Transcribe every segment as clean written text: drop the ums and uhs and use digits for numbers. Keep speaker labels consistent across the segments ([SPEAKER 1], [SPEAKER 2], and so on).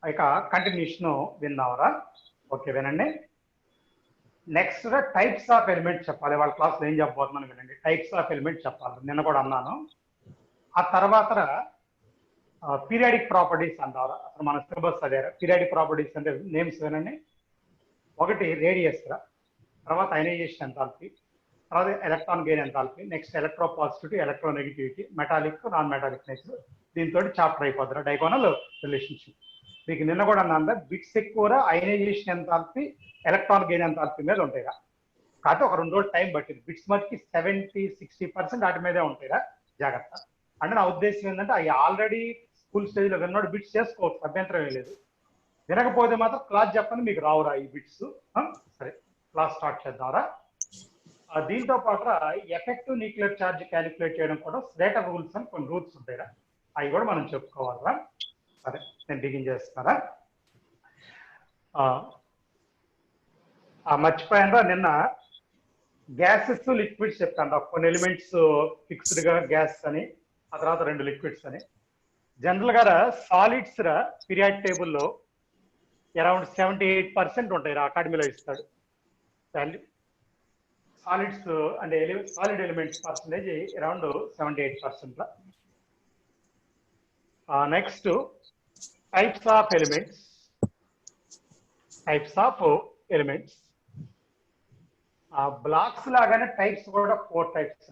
[SPEAKER 1] ఇక continuation విన్నావరా? Okay వినండి. Next types of elements చెప్పాలి. వాళ్ళ క్లాస్లో ఏం చెప్పబోతున్నాను వినండి. టైప్స్ ఆఫ్ ఎలిమెంట్స్ చెప్పాలి, నిన్న కూడా అన్నాను. ఆ తర్వాత పీరియాడిక్ ప్రాపర్టీస్ అంటారు. అసలు మన సిలబస్ అదే. పీరియాడిక్ ప్రాపర్టీస్ అంటే నేమ్స్ వినండి. ఒకటి రేడియస్, తర్వాత అయనైజేషన్ ఎంథాల్పీ, తర్వాత electron gain enthalpy, next electropositivity, electronegativity, metallic, non metallic nature. దీంతో చాప్టర్ అయిపోతారు డైగోనల్ రిలేషన్షిప్. మీకు నిన్న కూడా అన్నా బిట్స్ ఎక్కువ ionisation enthalpy, electron gain enthalpy మీద ఉంటాయి. కాకపోతే ఒక 2 రోజులు టైం పట్టింది. బిట్స్ మధ్యకి 70-60% వాటి మీదే ఉంటాయి. జాగ్రత్త. అంటే నా ఉద్దేశం ఏంటంటే అవి ఆల్రెడీ స్కూల్ స్టేజ్లో విన్నాడు బిట్స్ చేసుకోవచ్చు, అభ్యంతరం ఏం లేదు. వినకపోతే మాత్రం క్లాస్ చెప్పండి, మీకు రావురా ఈ బిట్స్. సరే క్లాస్ స్టార్ట్ చేద్దాంరా. దీంతో పాటు ఎఫెక్టివ్ న్యూక్లియర్ ఛార్జ్ క్యాలిక్యులేట్ చేయడం కూడా స్లేటర్ రూల్స్ అని కొన్ని రూల్స్ ఉంటాయిరా, అవి కూడా మనం చెప్పుకోవాలరా. సరే నేను బిగిన్ చేస్తారా. మర్చిపోయానరా, నిన్న గ్యాసెస్ లిక్విడ్స్ చెప్తాను. కొన్ని ఎలిమెంట్స్ ఫిక్స్డ్ గా గ్యాస్ అని, ఆ తర్వాత 2 లిక్విడ్స్ అని. జనరల్ గా సాలిడ్స్ పీరియాడ్ టేబుల్లో అరౌండ్ 78% ఉంటాయి. అకాడమీలో ఇస్తాడు వాల్యూ. సాలిడ్స్ అంటే solid elements percentage around 78%. Next types of elements. Types of elements blocks లాగానే టైప్స్ కూడా 4 టైప్స్.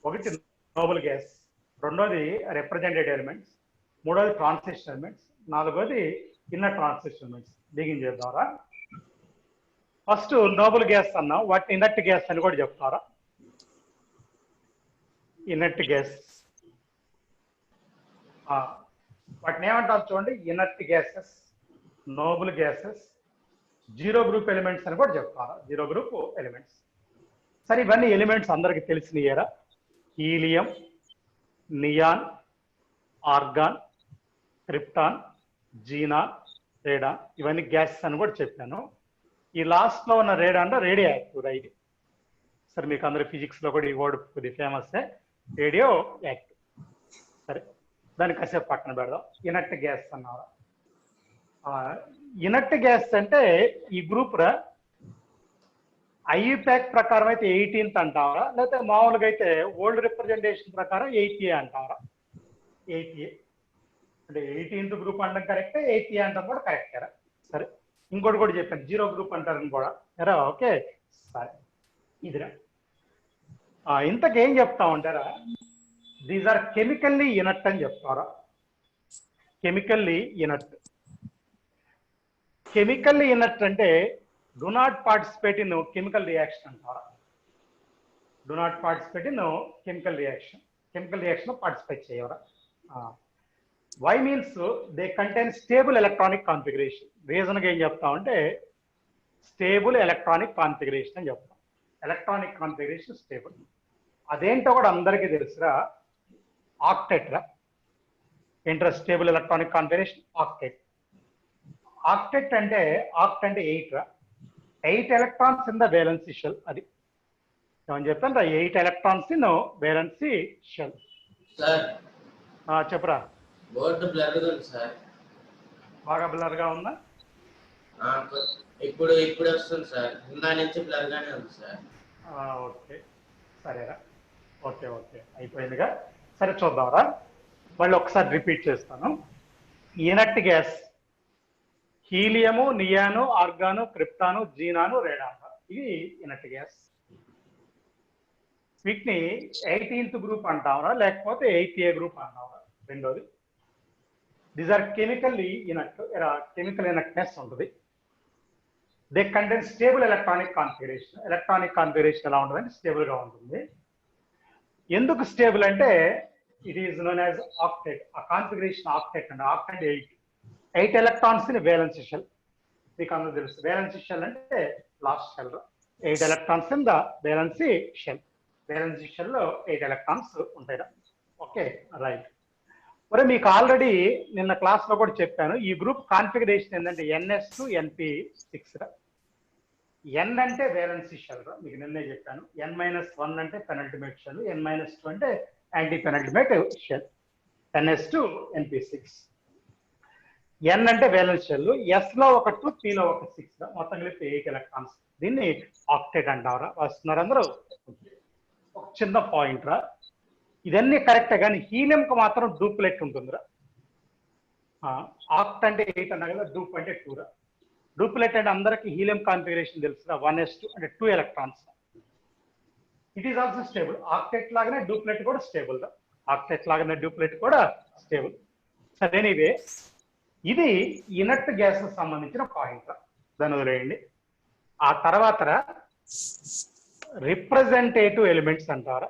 [SPEAKER 1] ఒకటి నోబుల్ గ్యాస్, రెండోది రిప్రజెంటెడ్ ఎలిమెంట్స్, మూడోది ట్రాన్సిషన్ ఎలిమెంట్స్, నాలుగోది ఇన్నర్ ట్రాన్సిషన్ ఎలిమెంట్స్. బిగిన్ చేద్దారా. ఫస్ట్ నోబుల్ గ్యాస్ అన్నాం, వాటిని ఇనర్ట్ గ్యాస్ అని కూడా చెప్తారా. ఇనర్ట్ గ్యాస్ వాటిని ఏమంటారు చూడండి, inert gases, noble gases, zero group elements అని కూడా చెప్తారా. Zero group elements. సరే ఇవన్నీ ఎలిమెంట్స్ అందరికి తెలిసినయ్యారా. Helium, neon, argon, krypton, xenon, radon, ఇవన్నీ గ్యాసెస్ అని కూడా చెప్పాను. ఈ లాస్ట్ లో ఉన్న రేడాన్ రేడియో యాక్టివ్ రైట్. సరే మీకు అందరు ఫిజిక్స్ లో కూడా ఈ వర్డ్ కొద్ది ఫేమస్, రేడియో యాక్టివ్. సరే దాన్ని కాసేపు పక్కన పెడదాం. ఇనర్ట్ గ్యాస్ అన్నారు. ఇనర్ట్ గ్యాస్ అంటే ఈ గ్రూప్ ఐయుపాక్ ప్రకారం అయితే 18th అంటారా, లేకపోతే మామూలుగా అయితే ఓల్డ్ రిప్రజెంటేషన్ ప్రకారం 8A అంటారా. 8A అంటే 18th గ్రూప్ అనడం కరెక్టే, 8A అంటాం కూడా కరెక్టేరా. సరే ఇంకోటి కూడా చెప్పాను, జీరో గ్రూప్ అంటారని కూడా ఎరా. ఓకే సరే ఇదిరా. ఇంతకేం చెప్తా ఉంటారా, దీస్ ఆర్ కెమికల్లీ ఇనర్ట్ అని చెప్తారా. Chemically inert. కెమికల్లీ ఇనర్ట్ అంటే do not participate in chemical reaction అంటారా. Do not participate in chemical reaction. Chemical reaction participate చేయవరా. Why means they contain stable electronic configuration. రీజన్గా ఏం చెప్తామంటే స్టేబుల్ ఎలక్ట్రానిక్ కాన్ఫిగరేషన్ అని చెప్తాం. Electronic configuration stable. అదేంటో కూడా అందరికీ తెలుసురా, ఆక్టెట్ రా. ఏంట్రా stable electronic configuration? Octet. Octet అంటే ఆక్ట్ అంటే 8 రా. 8 electrons in the valency shell. అది ఏమని చెప్పాను రా, 8 ఎలక్ట్రాన్స్ ఇన్ వేలెన్సీ షెల్. చెప్పురా.
[SPEAKER 2] బోర్డు బ్లర్ గా ఉంది సార్.
[SPEAKER 1] బాగా బ్లర్ గా ఉందా?
[SPEAKER 2] ఇప్పుడు వస్తుంది సార్. ఇందా నుంచి బ్లర్ గానే ఉంది సార్.
[SPEAKER 1] ఓకే సరేరా. ఓకే ఓకే అయిపోయిందిగా. సరే చూద్దాంరా, మళ్ళీ ఒకసారి రిపీట్ చేస్తాను. Inert gas helium, neon, argon, krypton, xenon, radon. ఇది ఇనర్ట్ గ్యాస్. వీటిని 18th గ్రూప్ అంటామరా, లేకపోతే 8A గ్రూప్ అంటామరా. రెండోది these are chemically inert. Chemical inertness ఉంటుంది. They contain stable electronic configuration. Electronic configuration ఎలా ఉంటుందంటే స్టేబుల్ గా ఉంటుంది. ఎందుకు స్టేబుల్ అంటే it is known as octet. ఆ కాన్ఫిగరేషన్ ఆక్టెట్ అండి. ఆక్ట్ అంటే 8 ఎలక్ట్రాన్స్ ఇన్ వేలెన్సీ షెల్. మీకు అందరూ తెలుసు వేలెన్సీ షెల్ అంటే last shell. 8 electrons in the valency shell. Valency shell లో 8 ఎలక్ట్రాన్స్ ఉంటాయి. Okay right. మరి మీకు ఆల్రెడీ నిన్న క్లాస్ లో కూడా చెప్పాను, ఈ గ్రూప్ కాన్ఫిగరేషన్ ఏంటంటే NS2 NP6. N అంటే వేలెన్సీ షెల్. మీకు నిన్నే చెప్పాను. N-1 అంటే పెనల్టిమేట్ షెల్, N-2 అంటే anti penultimate shell. NS2 NP6. N అంటే వేలెన్స్ షెల్, S లో ఒక 2, P లో ఒక 6, మొత్తం కలిపి 8 ఎలక్ట్రాన్స్. దీన్ని ఆక్టేట్ అంటారా? వస్తున్నారు అందరూ? ఒక చిన్న పాయింట్ రా, ఇదన్నీ కరెక్టే కానీ హీలియంకి మాత్రం డూప్లెట్ ఉంటుందిరా. ఆక్ట్ అంటే 8 అన్నా కదా, డూప్ అంటే 2 రా. డూప్లెట్ అంటే అందరికి హీలియం కాన్ఫిగరేషన్ తెలుసురా, 1s2 అంటే 2 electrons. It is also stable. Octet లాగానే డూప్లెట్ కూడా స్టేబుల్ రా. ఆక్టెట్ లాగానే డూప్లెట్ కూడా స్టేబుల్. సరే, ఇవే ఇది ఇనర్ట్ గ్యాస్ సంబంధించిన పాయింట్, దాన్ని వదిలేయండి. ఆ తర్వాత రిప్రజెంటేటివ్ ఎలిమెంట్స్ అంటారా?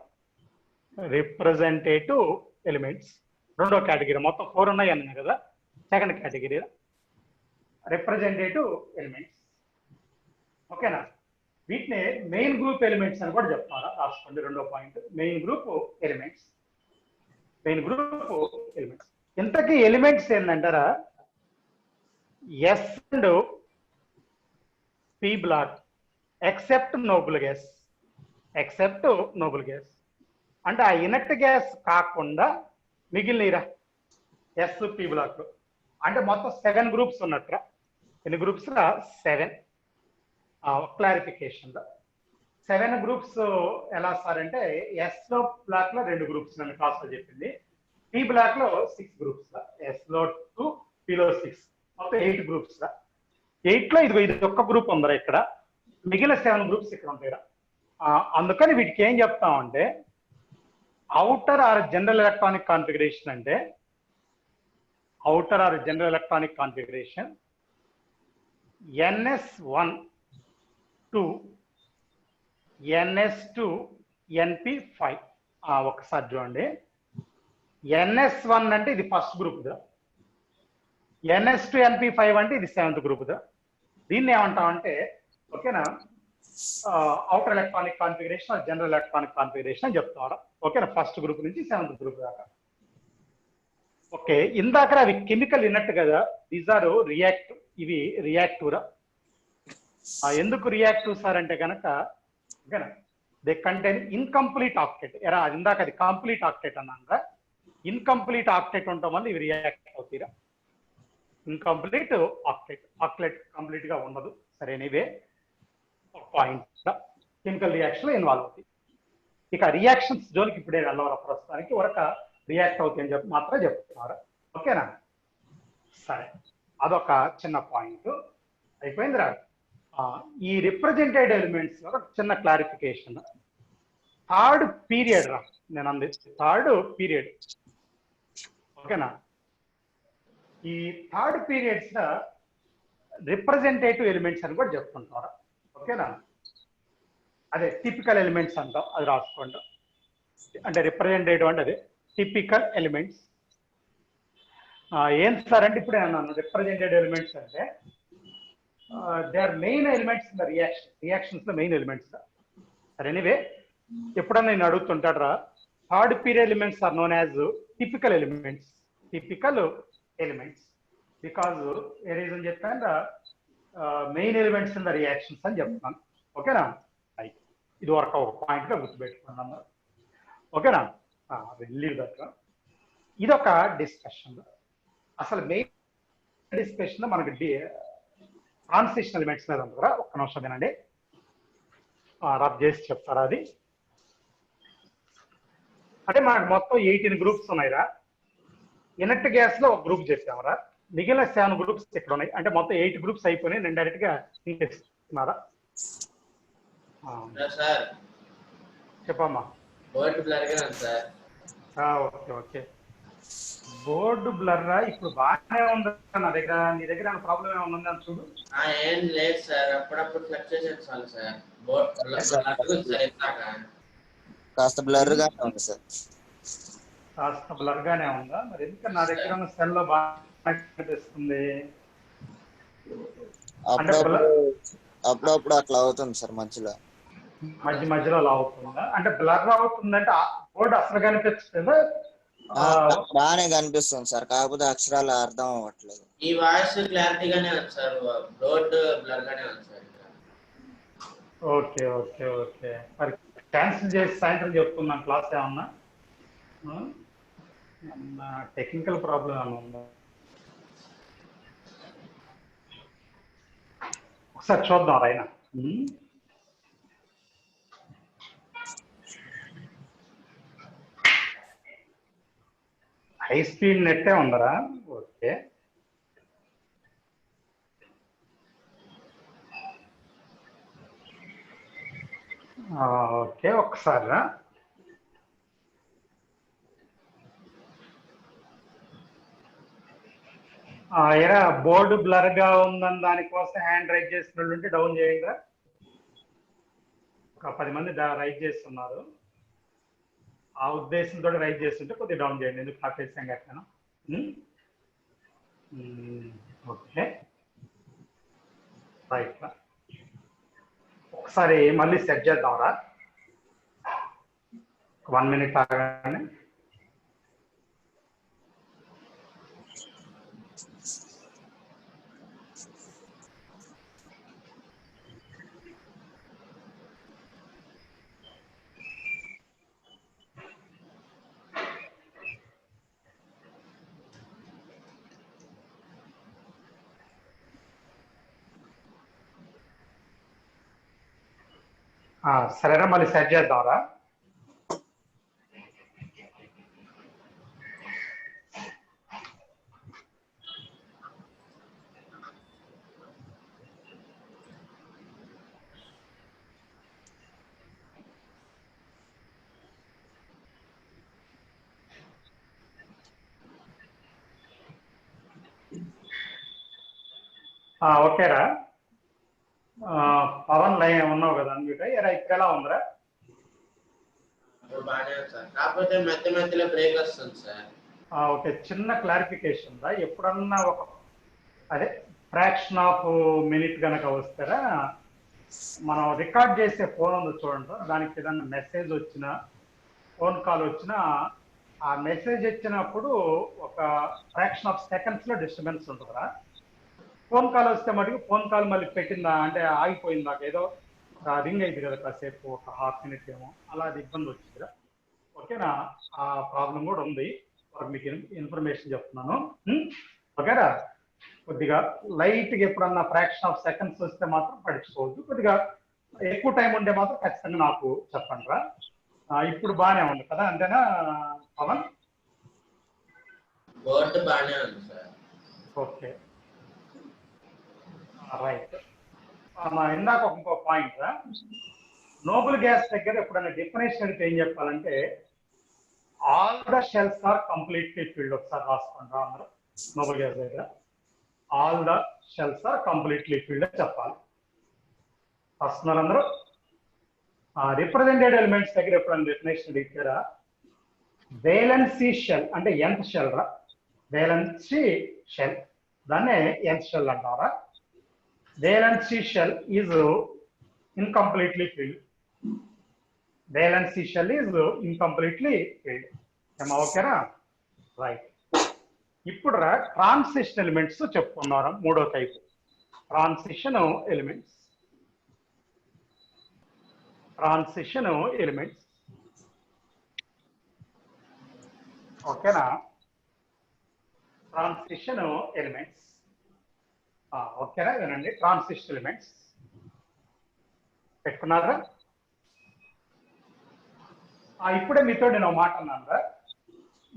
[SPEAKER 1] రిప్రజెంటేటివ్ ఎలిమెంట్స్ రెండో కేటగిరీ, మొత్తం 4 ఉన్నాయి అన్నాయి కదా, సెకండ్ కేటగిరీ రిప్రజెంటేటివ్ ఎలిమెంట్స్. ఓకేనా? వీటిని మెయిన్ గ్రూప్ ఎలిమెంట్స్ అని కూడా చెప్తారా? రాసుకోండి, రెండో point, main group elements. Main group elements ఇంతకీ ఎలిమెంట్స్ ఏంటంటారా? S and P block except noble gas. Except noble gas అంటే ఆ ఇనర్ట్ గ్యాస్ కాకుండా మిగిలినరా ఎస్ పి బ్లాక్. అంటే మొత్తం 7 గ్రూప్స్ ఉన్నట్రా. ఎన్ని గ్రూప్స్ రా? 7. క్లారిఫికేషన్, 7 గ్రూప్స్ ఎలా సార్ అంటే, ఎస్ లో బ్లాక్ లో 2 గ్రూప్స్ నన్ను క్లాస్ లో చెప్పింది, పి బ్లాక్ లో 6 గ్రూప్స్, ఎస్ లో 2, పి లో 6, మొత్తం 8 గ్రూప్స్. 8 లో ఇది ఒక్క గ్రూప్ ఉందరా ఇక్కడ, మిగిలిన 7 గ్రూప్స్ ఇక్కడ ఉంటాయిరా. అందుకని వీటికి ఏం చెప్తామంటే, outer or general electronic configuration అంటే, outer or general electronic configuration NS1 to NS2 NP5. ఒకసారి చూడండి, NS1 అంటే ఇది ఫస్ట్ గ్రూప్ దా, NS2 NP5 అంటే ఇది 7th గ్రూప్ దా. దీన్ని ఏమంటామంటే, ఓకేనా, outer electronic configuration, general electronic configuration అని చెప్తారా. ఓకేనా, ఫస్ట్ గ్రూప్ నుంచి 7th గ్రూప్ దాకా. ఓకే, ఇందాక అవి కెమికల్ ఇనట్టు కదా, దీస్ ఆర్ రియాక్టివ్. ఇవి రియాక్టివ్ రా. ఎందుకు రియాక్టివ్ సార్ అంటే కనుక, ఓకేనా, దే కంటైన్ ఇన్కంప్లీట్ ఆక్టేట్. ఎరా ఇందాక అది కంప్లీట్ ఆక్టేట్ అన్నాగా, ఇన్కంప్లీట్ ఆక్టేట్ ఉండటం వల్ల ఇవి రియాక్ట్ అవుతాయిరా. ఇన్కంప్లీట్ ఆక్టేట్, ఆక్టేట్ కంప్లీట్ గా ఉండదు. సరేనివే పాయింట్, కెమికల్ రియాక్షన్ లో ఇన్వాల్వ్ అవుతాయి. ఇక రియాక్షన్స్ జోలికి ఇప్పుడే వెళ్ళాలి, ప్రస్తుతానికి వరకు రియాక్ట్ అవుతాయని చెప్పి మాత్రం చెప్తున్నారు. ఓకేనా? సరే, అదొక చిన్న పాయింట్ అయిపోయిందిరా. ఈ రిప్రజెంటెడ్ ఎలిమెంట్స్ చిన్న క్లారిఫికేషన్. థర్డ్ పీరియడ్ రా, నేను అంది థర్డ్ పీరియడ్. ఓకేనా? ఈ థర్డ్ పీరియడ్స్ రిప్రజెంటేటివ్ ఎలిమెంట్స్ అని కూడా చెప్తుంటారు. ఓకేనా? అదే టిపికల్ ఎలిమెంట్స్ అంటాం, అది రాసుకోండి. అంటే రిప్రజెంటేటివ్ అంటే అదే టిపికల్ ఎలిమెంట్స్. ఏం సార్ అంటే ఇప్పుడే అన్నాను, రిప్రజెంటెడ్ ఎలిమెంట్స్ అంటే they are main elements in the reactions లో మెయిన్ ఎలిమెంట్స్. సరే, ఎనీవే ఎప్పుడన్నా నేను అడుగుతుంటాడు రా, third period elements are known as typical elements. Typical elements because a reason చెప్పాను, main elements in the reactions అని చెప్తున్నాను. ఓకేనా? ఇది వరకు ఒక పాయింట్ గా గుర్తుపెట్టుకున్నాను. ఓకేనా? Leave that. ఇదొక డిస్కషన్. అసలు మెయిన్ డిస్కషన్ మనకి ట్రాన్సిషన్ ఎలిమెంట్స్ మీద ఉంది కదా. ఒక్క నిమిషం వినండి, రబ్ చేసి చెప్తారా. అది అంటే మనకు మొత్తం 18 గ్రూప్స్ ఉన్నాయిరా. ఇనర్ట్ గ్యాస్ లో ఒక గ్రూప్ చెప్పామరా, మిగిలిన 7 గ్రూప్స్ ఇక్కడ ఉన్నాయి. అంటే మొత్తం 8 గ్రూప్స్ అయిపోయినాయి. నేను డైరెక్ట్ గా తీసేస్తున్నారా. చెప్పమ్మా.
[SPEAKER 2] బోర్డు బ్లర్ గా ఉంది sir.
[SPEAKER 1] Okay okay, board blur ఇప్పుడు బాగానే ఉంది నా దగ్గర. నీ దగ్గర ప్రాబ్లం ఏమైనా ఉందని చూడు.
[SPEAKER 2] ఏం లేదు సార్, అప్పుడప్పుడు ఫ్లక్చుయేషన్స్ చాలు సార్.
[SPEAKER 3] కాస్త బ్లర్ గా ఉంది సార్.
[SPEAKER 1] కాస్త బ్లర్ గానే ఉందా? మరి ఎందుకంటే నా దగ్గర ఉన్న సెల్ లో బాగా కనిపిస్తుంది.
[SPEAKER 3] అప్పుడప్పుడు అట్లా అవుతుంది సార్,
[SPEAKER 1] మధ్యలో అలా అవుతుందా? అంటే బ్లర్ అవుతుందంటే బోర్డు అసలు కనిపించట్లేదా?
[SPEAKER 3] బాగానే కనిపిస్తుంది సార్, కాకపోతే అక్షరాలు అర్థం అవ్వట్లేదు.
[SPEAKER 2] ఈ వాయిస్ క్లారిటీగానే ఉంది సార్, బోర్డు బ్లర్ గానే ఉంది సార్.
[SPEAKER 1] ఓకే ఓకే ఓకే, మరి క్యాన్సిల్ చేసి సాయంత్రం చెప్తున్నాను క్లాస్. ఏమన్నా టెక్నికల్ ప్రాబ్లం ఏమన్నా ఉందా? ఒకసారి చూద్దాం రైనా. హై స్పీడ్ నెట్టే ఉందరా? ఓకే. ఓకే ఒకసారి ఎరా బోర్డు బ్లర్ గా ఉందని దానికోసం హ్యాండ్ రైజ్ చేసిన వాళ్ళు ఉంటే డౌన్ చేయండి. ఒక 10 మంది రైజ్ చేస్తున్నారు. ఆ ఉద్దేశంతో రైజ్ చేస్తుంటే కొద్దిగా డౌన్ చేయండి, ఎందుకు ఆపేసాం కట్టాను. Okay right. ఒకసారి మళ్ళీ సెట్ చేద్దాంరా. 1 మినిట్ ఆగానే. సరేనా, మళ్ళీ సెట్ చేద్దాంరా. ఓకేరా. పవన్ లైన్ ఉన్నావు కదా అన్మ్యూట్ అయ్యారా? ఇక్కడ ఎలా ఉందిరా?
[SPEAKER 2] బాగానే ఉంది సార్, కాకపోతే మధ్య మధ్యలో బ్రేక్ వస్తుంది సార్.
[SPEAKER 1] ఓకే, చిన్న క్లారిఫికేషన్ రా. ఎప్పుడన్నా ఒక అదే ఫ్రాక్షన్ ఆఫ్ మినిట్ కనుక వస్తారా, మనం రికార్డ్ చేసే ఫోన్ ఉంది చూడండి, దానికి ఏదన్నా మెసేజ్ వచ్చినా ఫోన్ కాల్ వచ్చినా ఆ మెసేజ్ వచ్చినప్పుడు ఒక ఫ్రాక్షన్ ఆఫ్ సెకండ్స్ లో డిస్టర్బెన్స్ ఉంటుందిరా. ఫోన్ కాల్ వస్తే మటుకు ఫోన్ కాల్ మళ్ళీ పెట్టిందా అంటే ఆగిపోయిందా, ఏదో రింగ్ అయింది కదా కాసేపు, ఒక హాఫ్ మినిట్ ఏమో అలా అది ఇబ్బంది వచ్చింది కదా. ఓకేనా, ఆ ప్రాబ్లం కూడా ఉంది, మీకు ఇన్ఫర్మేషన్ చెప్తున్నాను. ఓకేనా, కొద్దిగా లైట్గా ఎప్పుడన్నా ఫ్రాక్షన్ ఆఫ్ సెకండ్స్ వస్తే మాత్రం పడుచుకోవద్దు, కొద్దిగా ఎక్కువ టైం ఉండే మాత్రం ఖచ్చితంగా నాకు చెప్పండి రా. ఇప్పుడు బాగానే ఉంది కదా, అంతేనా పవన్?
[SPEAKER 2] బోర్డు బాగానే ఉంది సార్.
[SPEAKER 1] Okay right. ఇందాక ఇంకో పాయింట్ రా, నోబుల్ గ్యాస్ దగ్గర ఎప్పుడైనా డెఫినేషన్ అంటే ఏం చెప్పాలంటే all the shells are completely filled. ఒకసారి రాసుకుంటారా అందరూ? నోబుల్ గ్యాస్ దగ్గర all the shells are completely filled అని చెప్పాలి. వస్తున్నారు అందరూ? రిప్రజెంటెడ్ ఎలిమెంట్స్ దగ్గర ఎప్పుడైనా డెఫినేషన్ అడిగారా, వేలెన్సీ షెల్ అంటే ఎంత షెల్ రా? వేలెన్సీ షెల్, దాన్నే ఎంత షెల్ అంటారా. Valency shell is incompletely filled. Valency shell is incompletely filled. ఏమో ఓకేనా? రైట్. ఇప్పుడు రా ట్రాన్సిషన్ ఎలిమెంట్స్ చెప్పుకున్నారా, మూడో type transition elements. Transition elements ఓకేనా? ట్రాన్సిషన్ ఎలిమెంట్స్ ఓకేనా? వినండి, ట్రాన్సిషన్ ఎలిమెంట్స్ పెట్టుకున్నారా? ఇప్పుడే మీతో నేను మాట అన్నాను,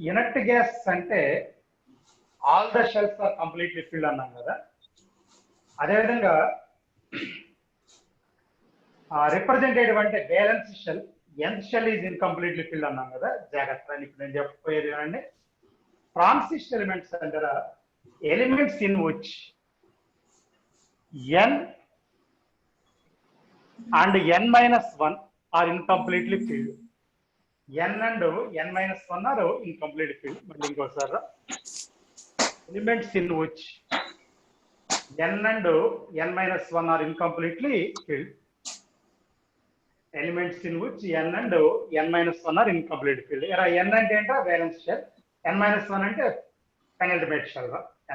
[SPEAKER 1] ఇనర్ట్ గ్యాస్ అంటే all the shells are completely filled అన్నాం కదా. అదేవిధంగా రిప్రజెంటేటివ్ అంటే బ్యాలెన్స్ షెల్, ఎంత షెల్ ఈజ్ ఇన్కంప్లీట్లీ ఫిల్డ్ అన్నాం కదా. జాగ్రత్త, ఇప్పుడు నేను చెప్పబోయేది అండి, ట్రాన్సిషన్ ఎలిమెంట్స్ అంటారా elements in which n and n-1 are incompletely filled. n and n-1 are incomplete filled. మళ్ళీ ఇంకోసారి, elements in which n and n-1 are incompletely filled. Elements in which n and n-1 are incomplete filled. n అంటే ఏంటో balance shell, n-1 అంటే penultimate shell.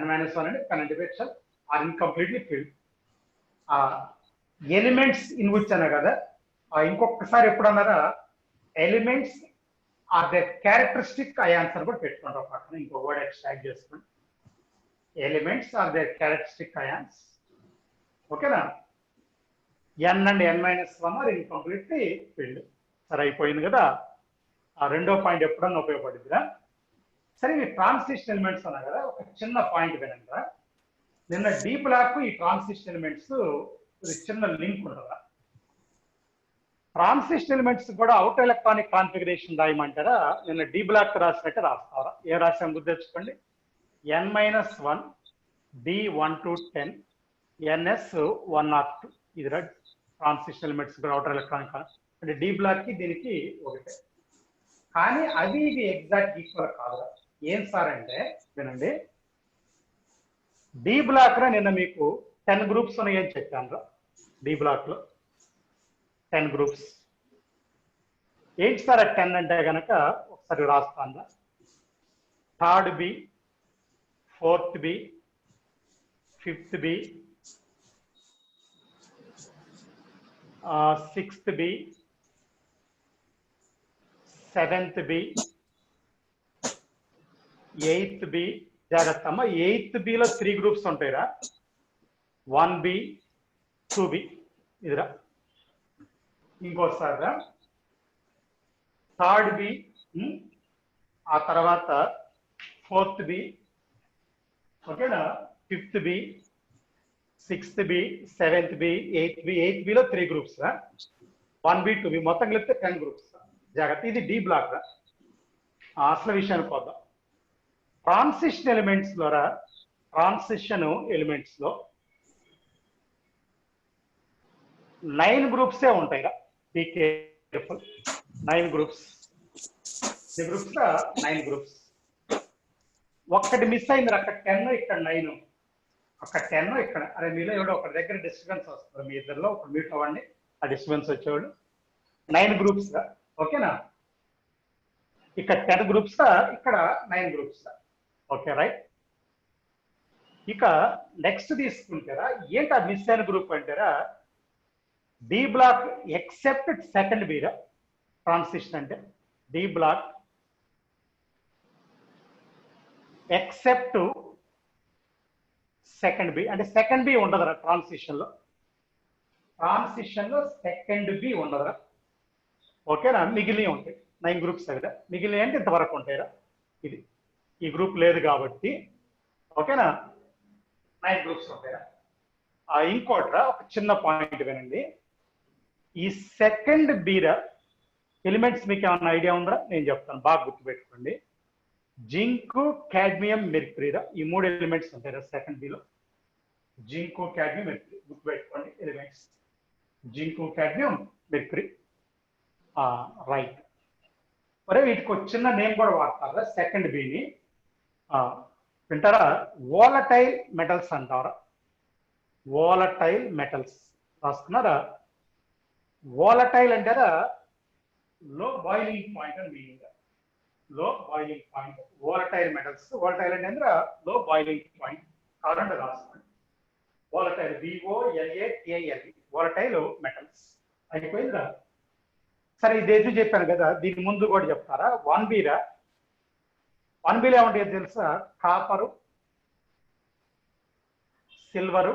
[SPEAKER 1] n-1 అంటే penultimate shell are incompletely filled. Elements in which అన్న కదా. ఇంకొకసారి ఎప్పుడు అన్నారా, elements are the characteristic ions అని కూడా పెట్టుకుంటాం పక్కన, ఇంకో వర్డ్ ఎక్స్ట్రాక్ట్ చేసుకోండి. Elements are the characteristic ions. ఓకేనా? n and n-1 are incompletely filled. సరే అయిపోయింది కదా. ఆ రెండో పాయింట్ ఎప్పుడన్నా ఉపయోగపడిందిరా. సరే ఇవి ట్రాన్సిషన్ ఎలిమెంట్స్ అన్నా కదా, ఒక చిన్న పాయింట్ వినండి. నిన్న డి బ్లాక్ ఈ ట్రాన్సిషన్ ఎలిమెంట్స్ చిన్న లింక్ ఉండదా. ట్రాన్సిషన్ ఎలిమెంట్స్ కూడా అవుట్ ఎలక్ట్రానిక్ కాన్ఫిగరేషన్ రాయమంటారా, నిన్న డి బ్లాక్ రాసినట్టే రాస్తారా? ఏ రాసాం గుర్తెచ్చుకోండి. n-1 d1 to 10 ns1 or 2 ఇది ట్రాన్సిషన్ ఎలిమెంట్స్ కూడా అవుటర్ ఎలక్ట్రానిక్ అంటే డి బ్లాక్ కి దీనికి ఒకటే. కానీ అది ఇది ఎగ్జాక్ట్ ఈక్వల్ కాదు. ఏం సార్ అంటే వినండి, డి బ్లాక్ లో నిన్న మీకు 10 గ్రూప్స్ ఉన్నాయని చెప్పాను. డి బ్లాక్ లో 10 గ్రూప్స్. ఏంటి సార్ 10 అంటే కనుక ఒకసారి రాస్తాను. Third B, fourth B, fifth B, sixth B, seventh B, eighth B. జాగ్రత్త అమ్మ, ఎయిత్ బిలో 3 గ్రూప్స్ ఉంటాయిరా. 1B 2B ఇదిరా. ఇంకోసారి థర్డ్ బి, ఆ తర్వాత ఫోర్త్ బి, ఓకేనా, fifth B, sixth B, seventh B, eighth B. Eighth బిలో 3 గ్రూప్స్, 1B 2B మొత్తం కలిపితే 10 గ్రూప్స్. జాగ్రత్త, ఇది డి బ్లాక్ రా. అసలు విషయానికి పోదాం. ట్రాన్సిషన్ ఎలిమెంట్స్ ద్వారా ట్రాన్సిషన్ ఎలిమెంట్స్ లో 9 గ్రూప్సే ఉంటాయిరా. Be careful. 9 గ్రూప్స్. ఈ గ్రూప్స్ 9 గ్రూప్స్. ఒక్కటి మిస్ అయింది అక్కడ 10, ఇక్కడ 9. అక్కడ 10 ఇక్కడ. అరే మీలో ఎవడో ఒకటి దగ్గర డిస్టర్బెన్స్ వస్తుంది. మీ ఇద్దరిలో ఒక మ్యూట్ అవ్వండి. ఆ డిస్టర్బెన్స్ వచ్చేవాడు. 9 గ్రూప్స్ రా, ఓకేనా. ఇక్కడ 10 గ్రూప్స్, ఇక్కడ 9 గ్రూప్స్. Okay right. ఇక నెక్స్ట్ తీసుకుంటారా, ఏంటి మిస్ అయిన గ్రూప్ అంటారా, D block except second B రా. ట్రాన్సిషన్ అంటే D block except second B. అంటే సెకండ్ బి ఉండదురా ట్రాన్సిషన్ లో. ట్రాన్సిషన్ లో సెకండ్ బి ఉండదురా, ఓకేనా. మిగిలి ఉంటాయి 9 గ్రూప్స్ దగ్గర. మిగిలి అంటే ఇంతవరకు ఉంటాయిరా. ఇది ఈ గ్రూప్ లేదు కాబట్టి, ఓకేనా, 9 గ్రూప్స్ ఉంటాయిరా. ఇంకోట్రా, ఒక చిన్న పాయింట్ వినండి. ఈ సెకండ్ బీరా ఎలిమెంట్స్ మీకు ఏమన్నా ఐడియా ఉందా? నేను చెప్తాను, బాగా గుర్తుపెట్టుకోండి. జింక్, కాడ్మియం, మెర్క్యూరీరా. ఈ 3 ఎలిమెంట్స్ ఉంటాయిరా సెకండ్ బిలో. జింక్, కాడ్మియం, మెర్క్యూరీ గుర్తుపెట్టుకోండి elements. Zinc, cadmium, mercury. Right. మరి వీటికి ఒక చిన్న నేమ్ కూడా వాడతారా సెకండ్ బిని. వింటారా? వోలటైల్ మెటల్స్ అంటారా. వోలటైల్ మెటల్స్ రాసుకున్నారా? వోలటైల్ అంటారా లో బాయిలింగ్ పాయింట్ అని meaning. Low boiling point volatile metals. Volatile అంటే లో బాయిలింగ్ పాయింట్ కావాలంటే రాసుకోండి. Volatile VOLATIL volatile metals. అయిపోయిందిరా. సరే ఇది ఎదురు చెప్పాను కదా, దీని ముందు కూడా చెప్తారా. 1B రా. 1Bలో ఏముంటాయో తెలుసా? కాపరు, సిల్వరు,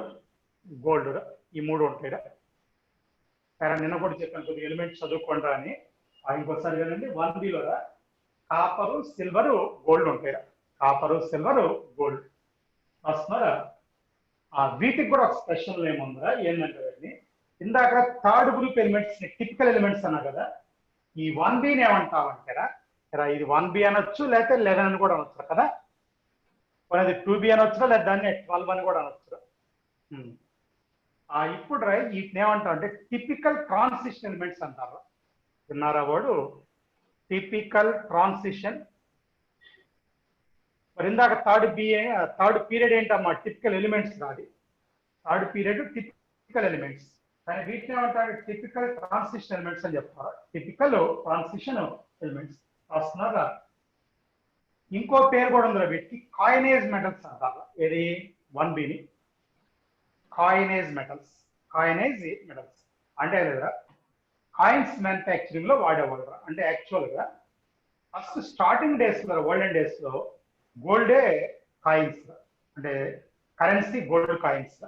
[SPEAKER 1] గోల్డ్. ఈ 3 ఉంటాయిరా. సరే నిన్న కూడా చెప్పాను కొద్దిగా ఎలిమెంట్స్ చదువుకుంటా అని. ఇంకోసారి కదండి. 1Bలో కాపరు, సిల్వరు, గోల్డ్ ఉంటాయిరా. కాపరు, సిల్వరు, గోల్డ్ వస్తున్నారా. వీటికి కూడా ఒక స్పెషల్ నేమ్ ఉందా. ఏంటంటే ఇందాక third group elements typical elements అన్నా కదా, ఈ 1Bని ఏమంటామంటారా? ఇది 1B అనొచ్చు, లేకపోతే 11 అని కూడా అనొచ్చు కదా. అది 2B అనొచ్చు, లేదా దాన్ని 12 అని కూడా అనొచ్చు. ఇప్పుడు వీటిని ఏమంటాం అంటే టిపికల్ ట్రాన్సిషన్ ఎలిమెంట్స్ అంటారు. విన్నారా వాడు? Typical transition. మరి ఇందాక థర్డ్ పీరియడ్ ఏంటమ్మా? టిపికల్ ఎలిమెంట్స్ కాదు. Third period typical elements. కానీ వీటిని ఏమంటారు? టిపికల్ ట్రాన్సిషన్ ఎలిమెంట్స్ అని చెప్తారు. టిపికల్ ట్రాన్సిషన్ ఎలిమెంట్స్ వస్తున్నారా. ఇంకో పేరు కూడా ఉందిరా వీటికి, కాయినేజ్ మెటల్స్ అంటారు. ఏది? 1Bని కాయినేజ్ మెటల్స్. కాయినేజ్ మెటల్స్ అంటే లేదా కాయిన్స్ మ్యానుఫ్యాక్చరింగ్ లో వాడేవాళ్ళు. అంటే యాక్చువల్ గా ఫస్ట్ స్టార్టింగ్ డేస్ లో, ఓల్డెన్ డేస్ లో గోల్డే కాయిన్స్, అంటే కరెన్సీ గోల్డ్ కాయిన్స్.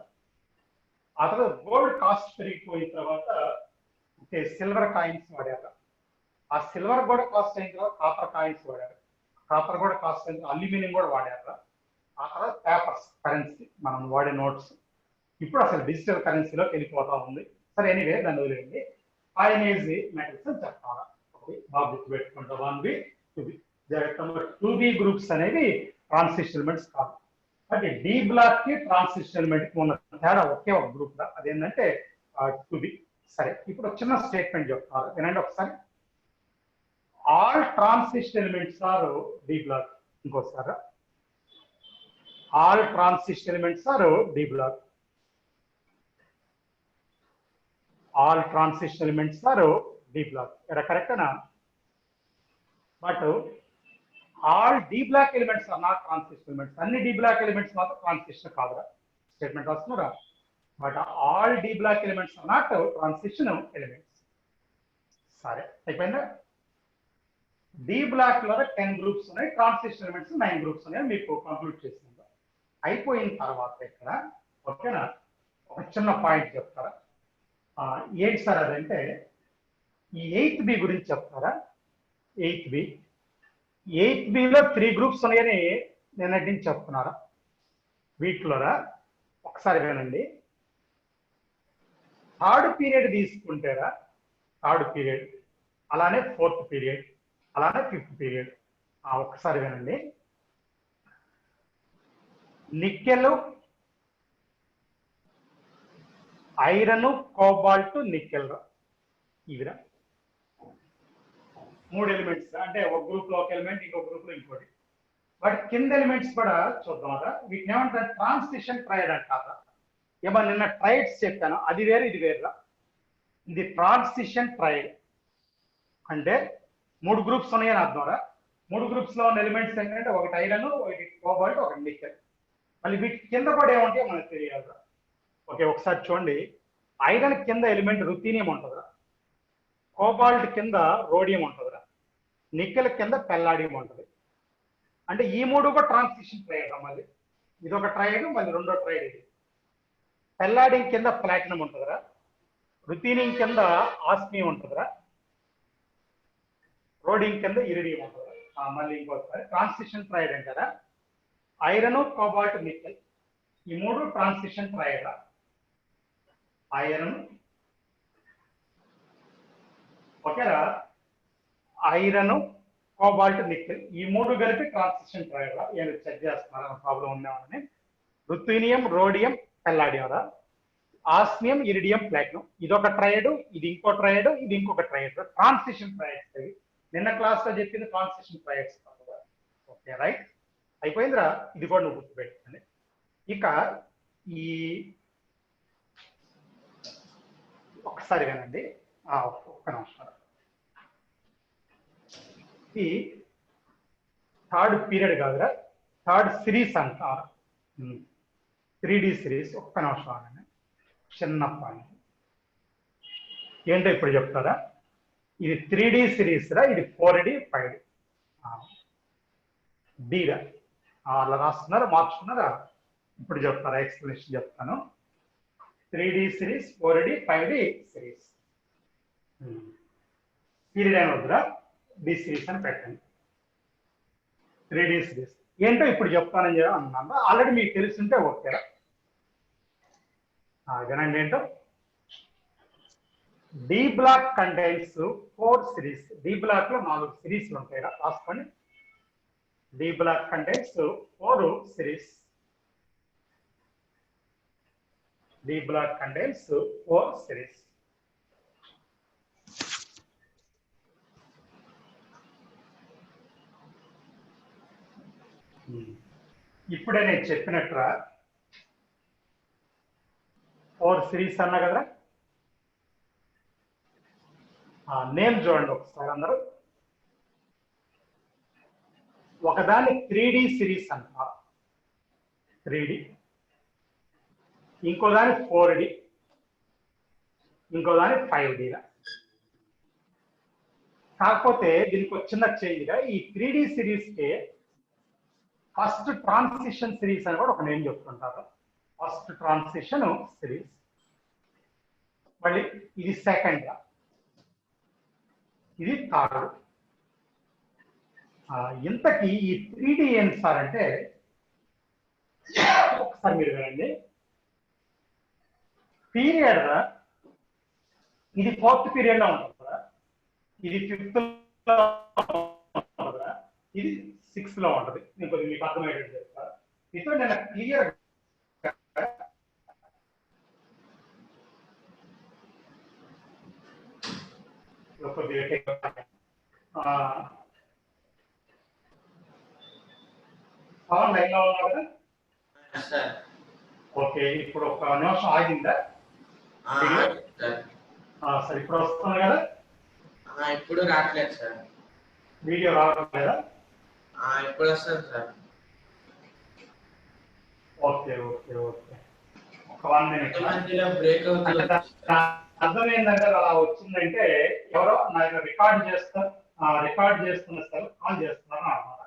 [SPEAKER 1] ఆ తర్వాత గోల్డ్ కాస్ట్ పెరిగిపోయిన తర్వాత ఓకే సిల్వర్ కాయిన్స్ వాడారు. ఆ సిల్వర్ కూడా కాస్ట్ అయిన తర్వాత కాపర్ కాయిన్స్ వాడారు. కాపర్ కూడా కాస్ట్ అయిన తర్వాత అల్యూమినియం కూడా వాడారు. ఆ తర్వాత పేపర్స్ కరెన్సీ మనం వాడే నోట్స్ ఇప్పుడు అసలు డిజిటల్ కరెన్సీలో వెళ్ళిపోతా ఉంది. సరే ఎనీవే దాన్ని వదిలేండి. కాయినేజ్ మెటల్స్ అని చెప్తారా బాగా గుర్తుపెట్టుకుంటా. 1B 2B జాగ్రత్త. 2B గ్రూప్స్ అనేవి ట్రాన్సిషన్ ఎలిమెంట్స్ కాదు. అంటే డి బ్లాక్ కి ట్రాన్సిషన్ ఎలిమెంట్ కి ఉన్న తేడా ఒకే ఒక గ్రూప్ దా, అదేంటంటే 2B. సరే ఇప్పుడు చిన్న స్టేట్మెంట్ చెప్తారు వినండి ఒకసారి. All transition elements are D block. ఇంకోసారి all transition elements are D block. all transition elements are D block. Correct? But all D block elements are not transition elements. Any D block elements not transition statement vastunara. But all D block elements are not transition elements. Sorry. D block lo 10 groups ఉన్నాయి, transition elements 9 groups ఉన్నాయి. మీకు complete చేసినాను. అయిపోయిన తర్వాత ఇక్కడ ఓకేనా ఒక చిన్న పాయింట్ చెప్తారా? ఏంటి సార్ అదంటే ఈ 8th B గురించి చెప్తారా? 8th Bలో 3 గ్రూప్స్ ఉన్నాయని నేను అడ్డించి చెప్తున్నారా? వీటిలోరా ఒకసారి వినండి. థర్డ్ పీరియడ్ తీసుకుంటారా? థర్డ్ పీరియడ్ అలానే 4th పీరియడ్ అలానే 5th పీరియడ్ ఒకసారి వినండి. నికెల్, ఐరన్, కోబాల్ట్, నికెల్ ఇవిరా 3 ఎలిమెంట్స్. అంటే ఒక గ్రూప్ లో ఒక ఎలిమెంట్, ఇంకో గ్రూప్ లో ఇంకోటి. బట్ కింద ఎలిమెంట్స్ కూడా చూద్దాం. వీటిని ఏమంటారు? ట్రాన్సిషన్ ట్రైడ్ అంటారా? ఏమో నిన్న ట్రైడ్స్ చెప్పాను, అది వేరు ఇది వేరురా. ఇది ట్రాన్సిషన్ ట్రైడ్ అంటే 3 గ్రూప్స్ ఉన్నాయని అర్థంరా. 3 గ్రూప్స్ లో ఉన్న ఎలిమెంట్స్ ఏంటంటే ఒకటి ఐరన్, ఒకటి కోబాల్ట్, ఒకటి నికెల్. మళ్ళీ వీటి కింద కూడా ఏమంటే మనకు తెలియాలి. ఓకే ఒకసారి చూడండి. ఐరన్ కింద ఎలిమెంట్ రుథీనియం ఉంటుందిరా, కోబాల్ట్ కింద రోడియం ఉంటుందిరా, నికెల్ కింద పెల్లాడియం ఉంటుంది. అంటే ఈ 3 కూడా ట్రాన్సిషన్ ట్రైడ్ రా. మళ్ళీ ఇదొక ట్రైడ్, మళ్ళీ రెండో ట్రైడ్ ఇది. పెల్లాడియం కింద ప్లాటినం ఉంటుందిరా, రుథీనియం కింద ఆస్మియం ఉంటుందిరా, రోడియం కింద ఇరిడియం ఉంటుందిరా. మళ్ళీ ఇంకోసారి ట్రాన్సిషన్ ట్రైడ్ అంటారా. ఐరన్, కోబాల్ట్, నికెల్ ఈ 3 ట్రాన్సిషన్ ట్రైడ్ రా. ఐరన్ ఓకేరా, ఐరన్, కోబాల్ట్, నికెల్ ఈ 3 కలిపి ట్రాన్సిషన్ ట్రైడ్ రా. ఏమి చెక్ చేస్తున్నారు ప్రాబ్లం ఉందేమని. రుథీనియం, రోడియం, పెల్లాడియం రా. ఆస్మియం, ఇరిడియం, ప్లాటినం ఇదొక ట్రైడ్, ఇది ఇంకో ట్రైడ్, ఇది ఇంకొక ట్రైడ్. ట్రాన్సిషన్ ట్రైడ్స్ అవి నిన్న క్లాస్ లో చెప్పింది ట్రాన్సిషన్ ట్రైడ్స్. ఓకే రైట్ అయిపోయిందిరా. ఇది కూడా నువ్వు గుర్తుపెట్టుకోండి. ఇక ఈ ఒకసారి వినండి, ఒక్క నిమిషం. ఇది థర్డ్ పీరియడ్ కాదురా, థర్డ్ సిరీస్ అంటారు. 3D series. ఒక్క నిమిషం అండి, చిన్న పాయింట్ ఏంటో ఇప్పుడు చెప్తారా. ఇది 3D సిరీస్ రా, ఇది 4D 5D డీరా. అలా రాస్తున్నారా, మార్చుకున్నారా? ఇప్పుడు చెప్తారా, ఎక్స్ప్లెనేషన్ చెప్తాను. 3D series, 4D 5D series. Period అని వద్దురా, డి సిరీస్ అని పెట్టండి. 3D సిరీస్ ఏంటో ఇప్పుడు చెప్తానని అన్నాను. ఆల్రెడీ మీకు తెలుసుంటే ఓకేరా. వినండి ఏంటో. D block contains 4 series. D block లో 4 సిరీస్లు ఉంటాయి రాసుకోండి. D block contains 4 series. D block contains 4 series. ఇప్పుడే నేను చెప్పినట్రా 4 సిరీస్ అన్నా కదా. నేమ్ చూడండి ఒకసారి అందరూ. ఒకదాన్ని 3D సిరీస్ అంటారు, 3D. ఇంకో దాని 4D, ఇంకో దాని 5D. కాకపోతే దీనికి ఒక చిన్న చేంజ్గా ఈ 3D సిరీస్ కి ఫస్ట్ ట్రాన్సిషన్ సిరీస్ అని కూడా ఒక నేమ్ చెప్తుంటారు. First transition series. మళ్ళీ ఇది సెకండ్, ఇది థర్డ్. ఇంతకీ ఈ 3D ఏంటి సార్ అంటే, ఒకసారి మీరు వినండి. పీరియడ్ ఇది 4th పీరియడ్ లో ఉంటుంది కదా, ఇది 5th లో ఉంటుంది, ఇది 6th లో ఉంటుంది. నేను కొద్దిగా మీకు అర్థమయ్యేటట్టు చెప్తా. ఇప్పుడు నేను క్లియర్ పవన్ లైన్ లో ఉన్నావు కదా?
[SPEAKER 2] సార్
[SPEAKER 1] ఓకే, ఇప్పుడు ఒక నిమిషం ఆగిందా? సరే, ఇప్పుడు వస్తుంది కదా?
[SPEAKER 2] ఇప్పుడు రావట్లేదు సార్.
[SPEAKER 1] వీడియో రావడం లేదా?
[SPEAKER 2] ఇప్పుడు వస్తుంది సార్.
[SPEAKER 1] ఓకే ఓకే ఓకే, ఒక 1 minute.
[SPEAKER 2] మధ్యలో బ్రేక్ అవుతుంది.
[SPEAKER 1] అర్థం ఏంటంటే అలా వచ్చిందంటే ఎవరో నాకు రికార్డ్ చేస్తారు, రికార్డ్ చేస్తున్న సార్ కాల్ చేస్తున్నారు అన్నమాట.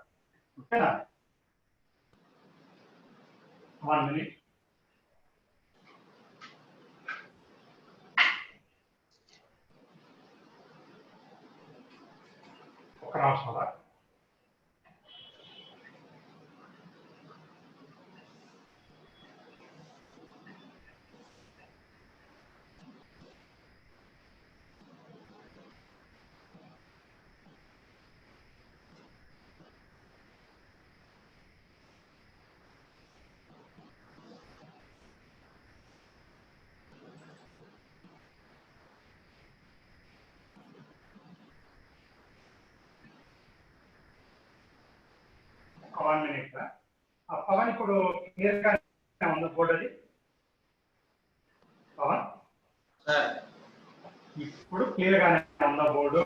[SPEAKER 1] ఓకేనా? 1 minute. ఒక నిమిషం రా. ఒక 1 minute రా. పవన్ ఇప్పుడు క్లియర్ గా ఉంది బోర్డు అది? పవన్
[SPEAKER 2] సార్
[SPEAKER 1] ఇప్పుడు క్లియర్ గానే ఉందా బోర్డు?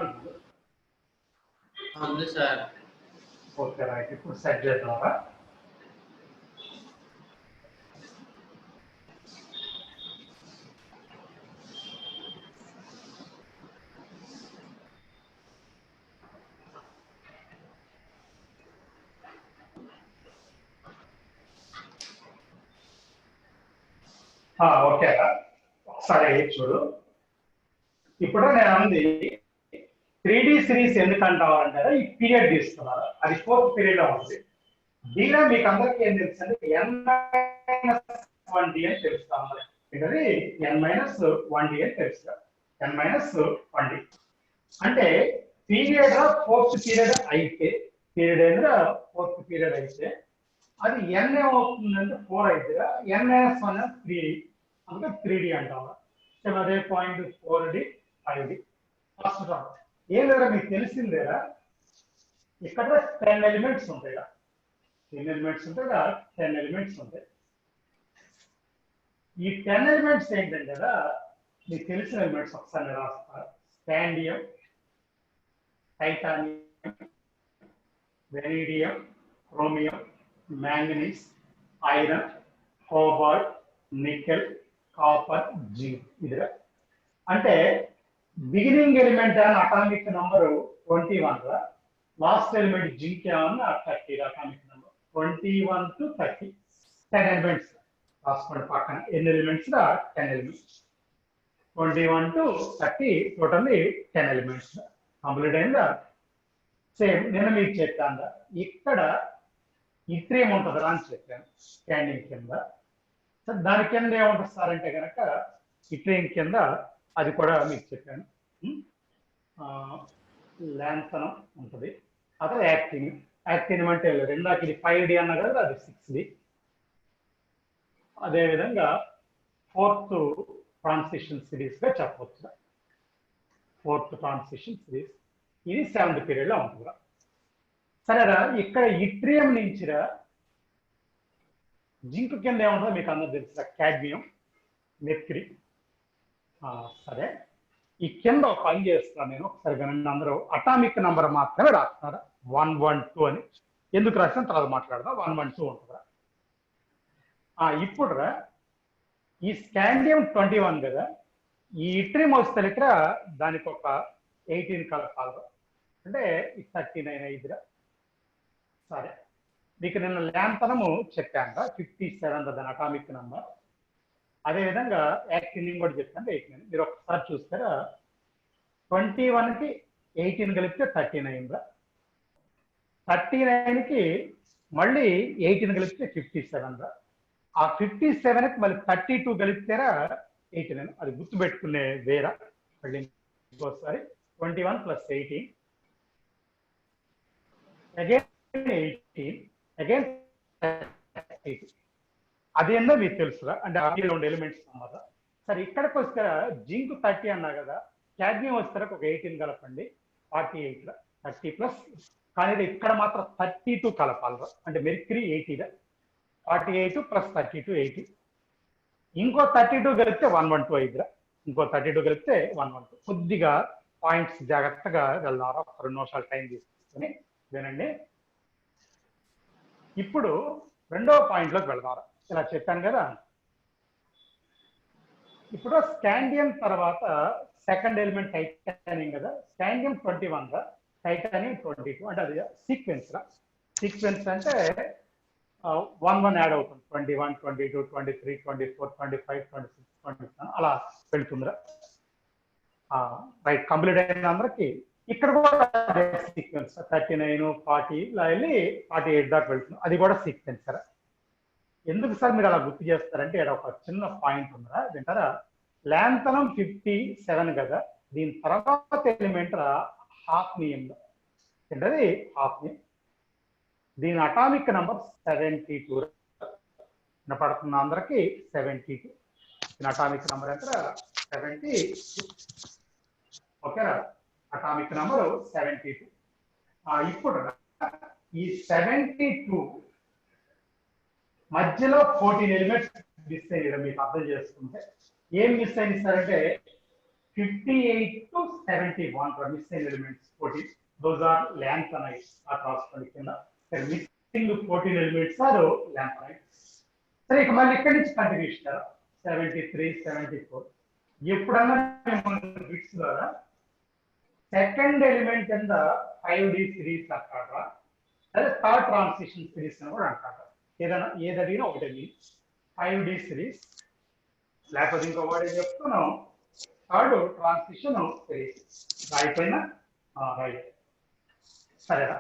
[SPEAKER 2] ఉంది సార్.
[SPEAKER 1] ఓకే రైట్, ఇప్పుడు సెట్ చేద్దామా? ఓకే, ఒకసారి చూడు. ఇప్పుడు నేను అంది 3D సిరీస్ ఎందుకంటావు అంటే ఈ పీరియడ్ తీసుకున్నారు, అది 4th పీరియడ్ లో ఉంది. దీనిలో మీకు అందరికీ ఏం తెలుసు అంటే n-1d అని తెలుస్తాం. ఇది n-1d అని తెలుస్తా. n-1d అంటే పీరియడ్ 4th పీరియడ్ అయితే, పీరియడ్ అయినా 4th పీరియడ్ అయితే అది n ఏమవుతుందంటే 4 అయితే n-1 3d, అందుకే 3d అంటాం. అదే పాయింట్ 4d 5d. ఫస్ట్ ఏం లేదా మీకు తెలిసిందేరా, ఇక్కడ 10 ఎలిమెంట్స్ ఉంటాయి. 10 ఎలిమెంట్స్ ఉంటాయి, 10 ఎలిమెంట్స్ ఉంటాయి. ఈ 10 ఎలిమెంట్స్ ఏంటంటే కదా మీకు తెలిసిన ఎలిమెంట్స్ ఒకసారి రాస్తారు. Scandium, titanium, vanadium, chromium, manganese, iron, cobalt, nickel, copper, zinc. ఇదిగా అంటే బిగినింగ్ ఎలిమెంట్ అని అటామిక్ నంబర్ 21 రా, లాస్ట్ ఎలిమెంట్ జింక్ ఏమన్నా 30 అటామిక్ నంబర్ 21 to 30. 10 ఎలిమెంట్స్ రాసుకోండి పక్కన. ఎన్ని ఎలిమెంట్స్ రా? 10 elements. 21 to 30 totally 10 elements. Complete అయిందా? సేమ్ నేను మీకు చెప్పాను, ఇక్కడ ఇట్రియం ఉంటుంది రా అని చెప్పాను స్కాండింగ్ కింద. దాని కింద ఏముంటుంది సార్ అంటే కనుక ఇట్రియం కింద అది కూడా మీకు చెప్పాను. ల్యాంథనం ఉంటుంది, అదే యాక్టినియం. యాక్టినియం అంటే రెండాకి ఇది 5d అన్నా కదా, అది 6d. అదేవిధంగా 4th ట్రాన్సిషన్ సిరీస్ గా చెప్పవచ్చు. 4th ట్రాన్సిషన్ సిరీస్ ఇది 7th పీరియడ్ లో ఉంటుందా. సరేరా, ఇక్కడ ఇట్రియం నుంచిరా జింక్ కింద ఏముంటుందో మీకు అందరూ తెలుసు, కాడ్మియం, మెర్క్యూరీ. సరే, ఈ కింద ఒక పని చేస్తాను నేను, ఒకసారి వినండి అందరూ. అటామిక్ నంబర్ మాత్రమే రాస్తారా 112 అని. ఎందుకు రాసిన తర్వాత మాట్లాడదాం. 112 ఉంటుందా. ఇప్పుడు ఈ స్కాండియం 21 కదా, ఈ ఇట్రియం వస్తే ఇక్కడ దానికి ఒక 18 కలపాలి, అంటే 39 అయిందిరా. సరే, మీకు నిన్న ల్యాంథనము చెప్పాను 57 దాని అటామిక్ నంబర్. అదేవిధంగా యాక్టిన్ కూడా చెప్తాను 18 మీరు ఒకసారి చూస్తారా 21కి 18 కలిపితే 39 రా 39కి మళ్ళీ 18 కలిపితే 57 రా ఆ 57కి మళ్ళీ 32 కలిపితేరా 89 అది గుర్తుపెట్టుకునే వేరా మళ్ళీ ఇంకోసారి 21 + 18 again 18 again 32 అదేందో మీకు తెలుసురా అంటే ఆ 2 ఎలిమెంట్స్ అన్నమాట సరే ఇక్కడికి వస్తే జింక్ 30 అన్నా కదా క్యాడ్మియం వస్తే ఒక 18 కలపండి 48 30 ప్లస్ కానీ ఇక్కడ మాత్రం 32 కలపాలి అంటే మెర్క్యూరీ 80 48 + 32 80 ఇంకో 32 కలిపితే 112 అయిందిరా ఇంకో 32 కలిపితే 112 కొద్దిగా పాయింట్స్ జాగ్రత్తగా వెళ్దారా ఒక 2 నిమిషాలు టైం తీసుకుని వినండి ఇప్పుడు రెండవ పాయింట్లోకి వెళ్దారా ఇలా చెప్పాను కదా ఇప్పుడు స్కాండియం తర్వాత సెకండ్ ఎలిమెంట్ టైటానియం కదా స్కాండియం 21 రా టైటానియం 22 అంటే అది సీక్వెన్స్ రా సీక్వెన్స్ అంటే 1 యాడ్ అవుతుంది 21 22 23 24 25 26 27 అలా వెళ్తుందిరా రైట్ కంప్లీట్ అయిన అందరికి ఇక్కడ కూడా సీక్వెన్స్ 39 40 ఇలా వెళ్ళి 48 దాకా వెళ్తుంది అది కూడా సీక్వెన్స్ రా ఎందుకు సార్ మీరు అలా గుర్తు చేస్తారంటే ఇక్కడ ఒక చిన్న పాయింట్ ఉందా వింటారా ల్యాంథనం 57 కదా దీని తర్వాత ఎలిమెంట్ హాఫ్నియం ఏంటది హాఫ్నియం దీని అటామిక్ నంబర్ 72 వినపడుతున్న అందరికి 72 దీని అటామిక్ నంబర్ ఎంత 72 ఓకేనా అటామిక్ నంబర్ 72 ఇప్పుడు ఈ 72 మధ్యలో 14 ఎలిమెంట్స్ మిస్ అయ్యారు మీకు అర్థం చేసుకుంటే ఏం మిస్ అయింది సార్ అంటే 58 to 71 మిస్ అయిన ఎలిమెంట్స్ 14 దోస్ ఆర్ ల్యాంథనైట్స్ ఆ రాసుకోండి కింద మిస్సింగ్ 14 ఎలిమెంట్స్ ఆర్ ల్యాంథనైట్స్ సరే ఇక మళ్ళీ ఇక్కడి నుంచి కంటిన్యూ ఇస్తారు 73 74 ఎప్పుడన్నా బిట్స్ ద్వారా సెకండ్ ఎలిమెంట్ కింద 5D సిరీస్ అంటారా అదే థర్డ్ ట్రాన్సిషన్ సిరీస్ అని కూడా అంటారు ఏదైనా అడిగినా ఒకటి 5D సిరీస్ లేకపోతే ఇంకో వాడు చెప్తున్నాం థర్డ్ ట్రాన్సిషన్ సిరీస్ అయిపోయినా రైట్ సరేనా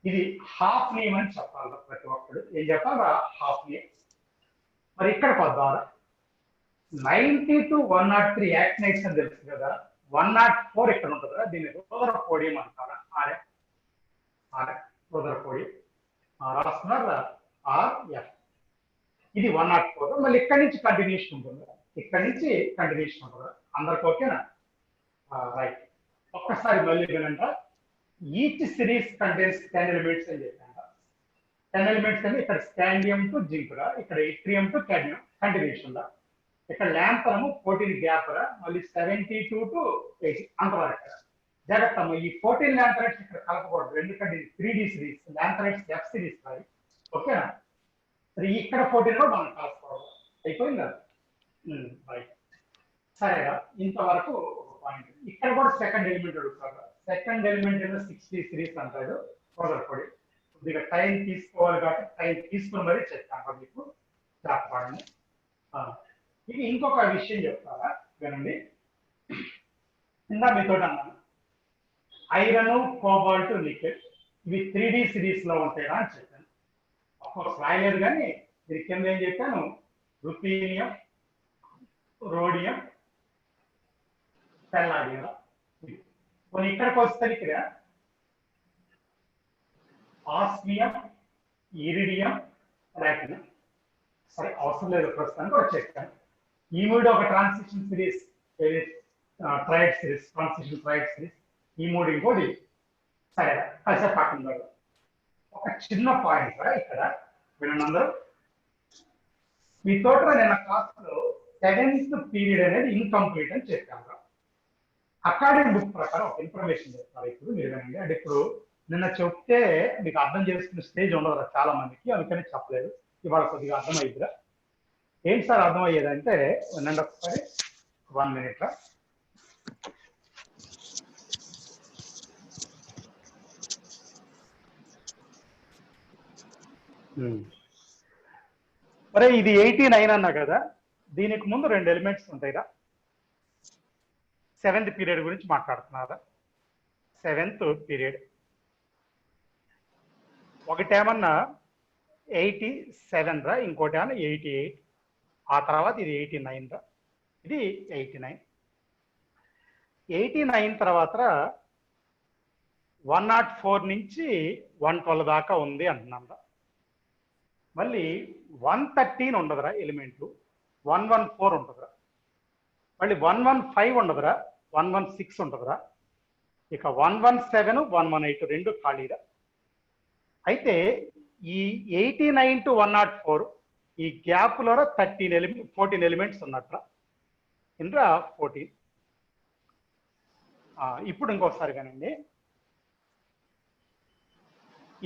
[SPEAKER 1] ఇది హాఫ్ నేమ్ అని చెప్పాలి ప్రతి ఒక్కడు ఏం చెప్పాలా హాఫ్ నేమ్ మరి ఇక్కడ వద్దాం 90 to 103 యాక్టినైట్స్ అని తెలుసు కదా 104 ఇక్కడ ఉంటుంది కదా దీన్ని రోదరపోడియం అంటారా ఆర్ఎఫ్ రోదరపోడియం రాస్తున్నారు ఆర్ఎఫ్ ఇది 104 మళ్ళీ ఇక్కడి నుంచి కంటిన్యూషన్ ఉంటుంది ఇక్కడి నుంచి కంటిన్యూషన్ ఉంటుంది అందరికి ఓకేనా రైట్ ఒక్కసారి మళ్ళీ వినంట ఈచ్ సిరీస్ కంటైన్స్ 10 ఎలిమెంట్స్ అని చెప్పాను 10 ఎలిమెంట్స్ అని ఇక్కడ స్కాండియం టు జింక్ రా ఇక్కడ ఇట్రియం టు క్యాడ్మియం కంటిన్యూషన్ రా ఇక్కడ ల్యాంథనము 14 గ్యాప్ రా మళ్ళీ 72 to 80 అంతవరకు జాగ్రత్త ఈ 14 ల్యాంథనైట్స్ ఇక్కడ కలపకూడదు ఎందుకంటే ఇది 3D సిరీస్ ల్యాంథనైట్స్ ఎఫ్ సిరీస్ రాయి ఓకేనా సరే ఇక్కడ 14 కూడా మనం కలుపుకోవాలి అయిపోయిందా రైట్ సరేగా ఇంతవరకు పాయింట్ ఇక్కడ కూడా సెకండ్ ఎలిమెంట్ అడుగుతారు సెకండ్ ఎలిమెంట్ ఏమో 60 సిరీస్ అంటారు పొడి కొద్దిగా టైం తీసుకోవాలి కాబట్టి టైం తీసుకుని మరీ చెప్తాను మీకు చెప్పండి ఇది ఇంకొక విషయం చెప్తారా వినండి ఇందా మీతో అన్నాను ఐరన్ కోబాల్ట్ నికెల్ ఇవి 3D సిరీస్ లో ఉంటాయా అని చెప్పాను అఫ్కోర్స్ రాయలేదు కానీ దీని కింద ఏం చెప్పాను రుథీనియం రోడియం పెల్లాడియం కొన్ని ఇక్కడికి వస్తే ఇక్కడ ఆస్మియం ఇరిడియం ప్లాటినం సరే అవసరం లేదు ప్రస్తుతానికి కూడా చెప్పాను ఈ మూడు ఒక transition series tried series transition tried series ఈ మూడు ఇంకోటి సరే కాసేపు పక్కన ఒక చిన్న పాయింట్ ఇక్కడ వినండి అందరూ మీ తోట నిన్న క్లాస్లో 7th పీరియడ్ అనేది ఇన్కంప్లీట్ అని చెప్పాను అకాడమిక్ బుక్ ప్రకారం ఒక ఇన్ఫర్మేషన్ చెప్తారు ఇప్పుడు మీరు వినండి అంటే ఇప్పుడు నిన్న చెప్తే మీకు అర్థం చేసుకునే స్టేజ్ ఉండదు చాలా మందికి అందుకని చెప్పలేదు ఇవాళ కొద్దిగా అర్థమయ్యేదిరా ఏంటి సార్ అర్థమయ్యేదంటే వినండి ఒకసారి 1 minute మరి ఇది 89 అన్నా కదా దీనికి ముందు 2 ఎలిమెంట్స్ ఉంటాయిరా. 7th పీరియడ్ గురించి మాట్లాడుతున్నారా. 7th పీరియడ్ ఒకటేమన్నా 87 రా, ఇంకోటి ఏమన్నా 88, ఆ తర్వాత ఇది 89 రా, ఇది 89. 89 తర్వాత 104 నుంచి 112 దాకా ఉంది అంటున్నాం రా. మళ్ళీ 113 ఉండదురా ఎలిమెంట్లు, 114 ఉంటుందిరా. మళ్ళీ 115 ఉండదురా, 116 ఉంటుందిరా. ఇక 117, 118 రెండు ఖాళీరా. అయితే ఈ 89 to 104 ఈ గ్యాప్లో 14 ఎలిమెంట్స్ ఉన్నట్రా. ఇందులో 14. ఇప్పుడు ఇంకోసారి కానండి,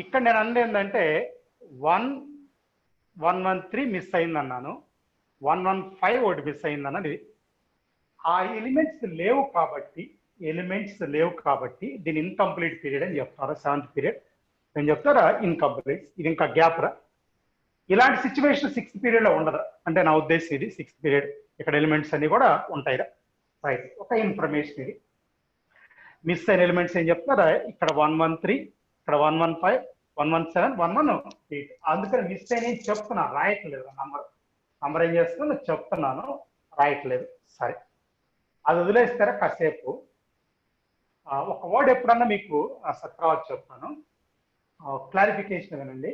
[SPEAKER 1] ఇక్కడ నేను అన్నది ఏంటంటే 113 మిస్ అయింది అన్నాను, 115 ఒకటి మిస్ అయింది అన్నది. ఆ ఎలిమెంట్స్ లేవు కాబట్టి దీని ఇన్కంప్లీట్ పీరియడ్ అని చెప్తారా. 7th పీరియడ్ నేను చెప్తారా ఇన్కంప్లీట్, ఇది ఇంకా గ్యాప్ రా. ఇలాంటి సిచ్యువేషన్ 6th పీరియడ్ లో ఉండదు అంటే నా ఉద్దేశం ఇది. 6th పీరియడ్ ఇక్కడ ఎలిమెంట్స్ అన్ని కూడా ఉంటాయిరా. రైట్, ఒక ఇన్ఫర్మేషన్ ఇది. మిస్ అయిన ఎలిమెంట్స్ ఏం చెప్తారా, ఇక్కడ 113, ఇక్కడ 115, 117, 118. అందుకని మిస్ అయిన చెప్తున్నా, రాయట్లేదు. నంబర్ ఏం చేస్తున్నా చెప్తున్నాను, రాయట్లేదు. సరే, అది వదిలేస్తారా కాసేపు. ఒక వర్డ్ ఎప్పుడన్నా మీకు తర్వాత చెప్తాను, క్లారిఫికేషన్ ఏనండి.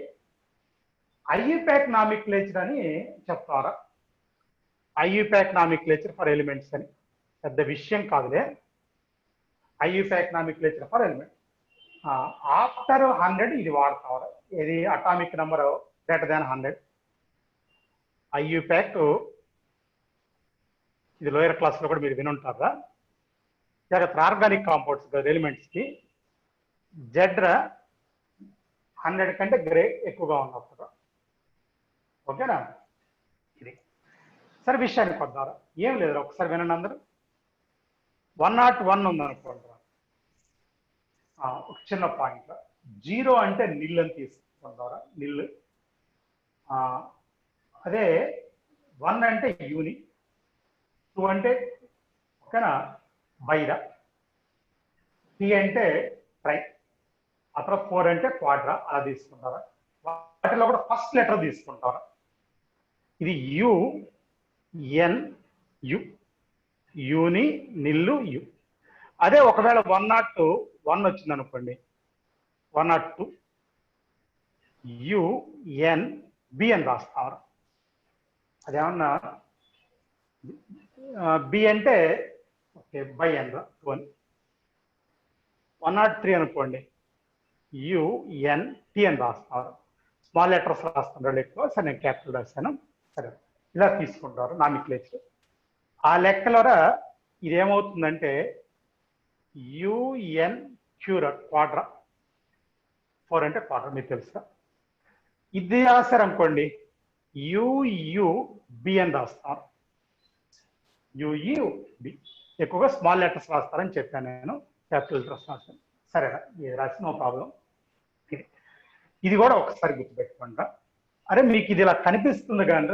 [SPEAKER 1] ఐయుపాక్ నామిక్లేచర్ అని చెప్తారా. ఐయుపాక్ నామిక్లేచర్ ఫర్ ఎలిమెంట్స్ అని పెద్ద విషయం కాదులే. IUPAC nomenclature for element after 100 ఇది వాడతారు. ఇది atomic number greater than 100. IUPAC ఇది లోయర్ క్లాస్ లో కూడా మీరు వినుంటారా. జాగ్రత్త, ఆర్గానిక్ కాంపౌండ్స్ ఎలిమెంట్స్ కి జెడ్రా 100 కంటే ఎక్కువగా ఉన్నప్పుడు. ఓకేనా, ఇది సరే. విషయానికి వద్దారా, ఏం లేదు, ఒకసారి వినండి అందరూ. 101 ఉందనుకోండి, ఒక చిన్న పాయింట్. 0 అంటే నిల్ అని తీసుకుంటారా, నిల్. అదే 1 అంటే యూని, 2 అంటే ఓకేనా బైరా, 3 అంటే ట్రై, ఆ తర్వాత 4 అంటే క్వాడ్రా. అలా తీసుకుంటారా. వాటిలో కూడా ఫస్ట్ లెటర్ తీసుకుంటారా. ఇది యు, ఎన్, యు, యూని, నిల్లు, యు. అదే ఒకవేళ 101 వచ్చింది అనుకోండి, 102 యు, ఎన్, బి అని రాస్తారు. అదేమన్నా బి అంటే ఓకే బై అని రా, 1. 103 అనుకోండి, యు, ఎన్, టి అని రాస్తారు. స్మాల్ లెటర్స్ రాస్తున్నారు ఎక్కువ. సరే, నేను క్యాపిటల్ రాశాను. సరే, ఇలా తీసుకుంటారు నామిక్లేచర్. ఆ లెక్కలోరా ఇదేమవుతుందంటే యుఎన్ క్యూరా, క్వాడ్రా. 4 అంటే క్వాడ్రా, మీకు తెలుసా. ఇది రాశారు అనుకోండి, యుయుబి అని రాస్తారు. యుయుబి ఎక్కువగా స్మాల్ లెటర్స్ రాస్తారని చెప్పాను నేను, క్యాపిటల్ లెటర్స్ రాస్తాను. సరేనా, ఇది రాసి నో ప్రాబ్లం. ఇది కూడా ఒకసారి గుర్తుపెట్టుకుంటా. అరే మీకు ఇది ఇలా కనిపిస్తుంది కానీ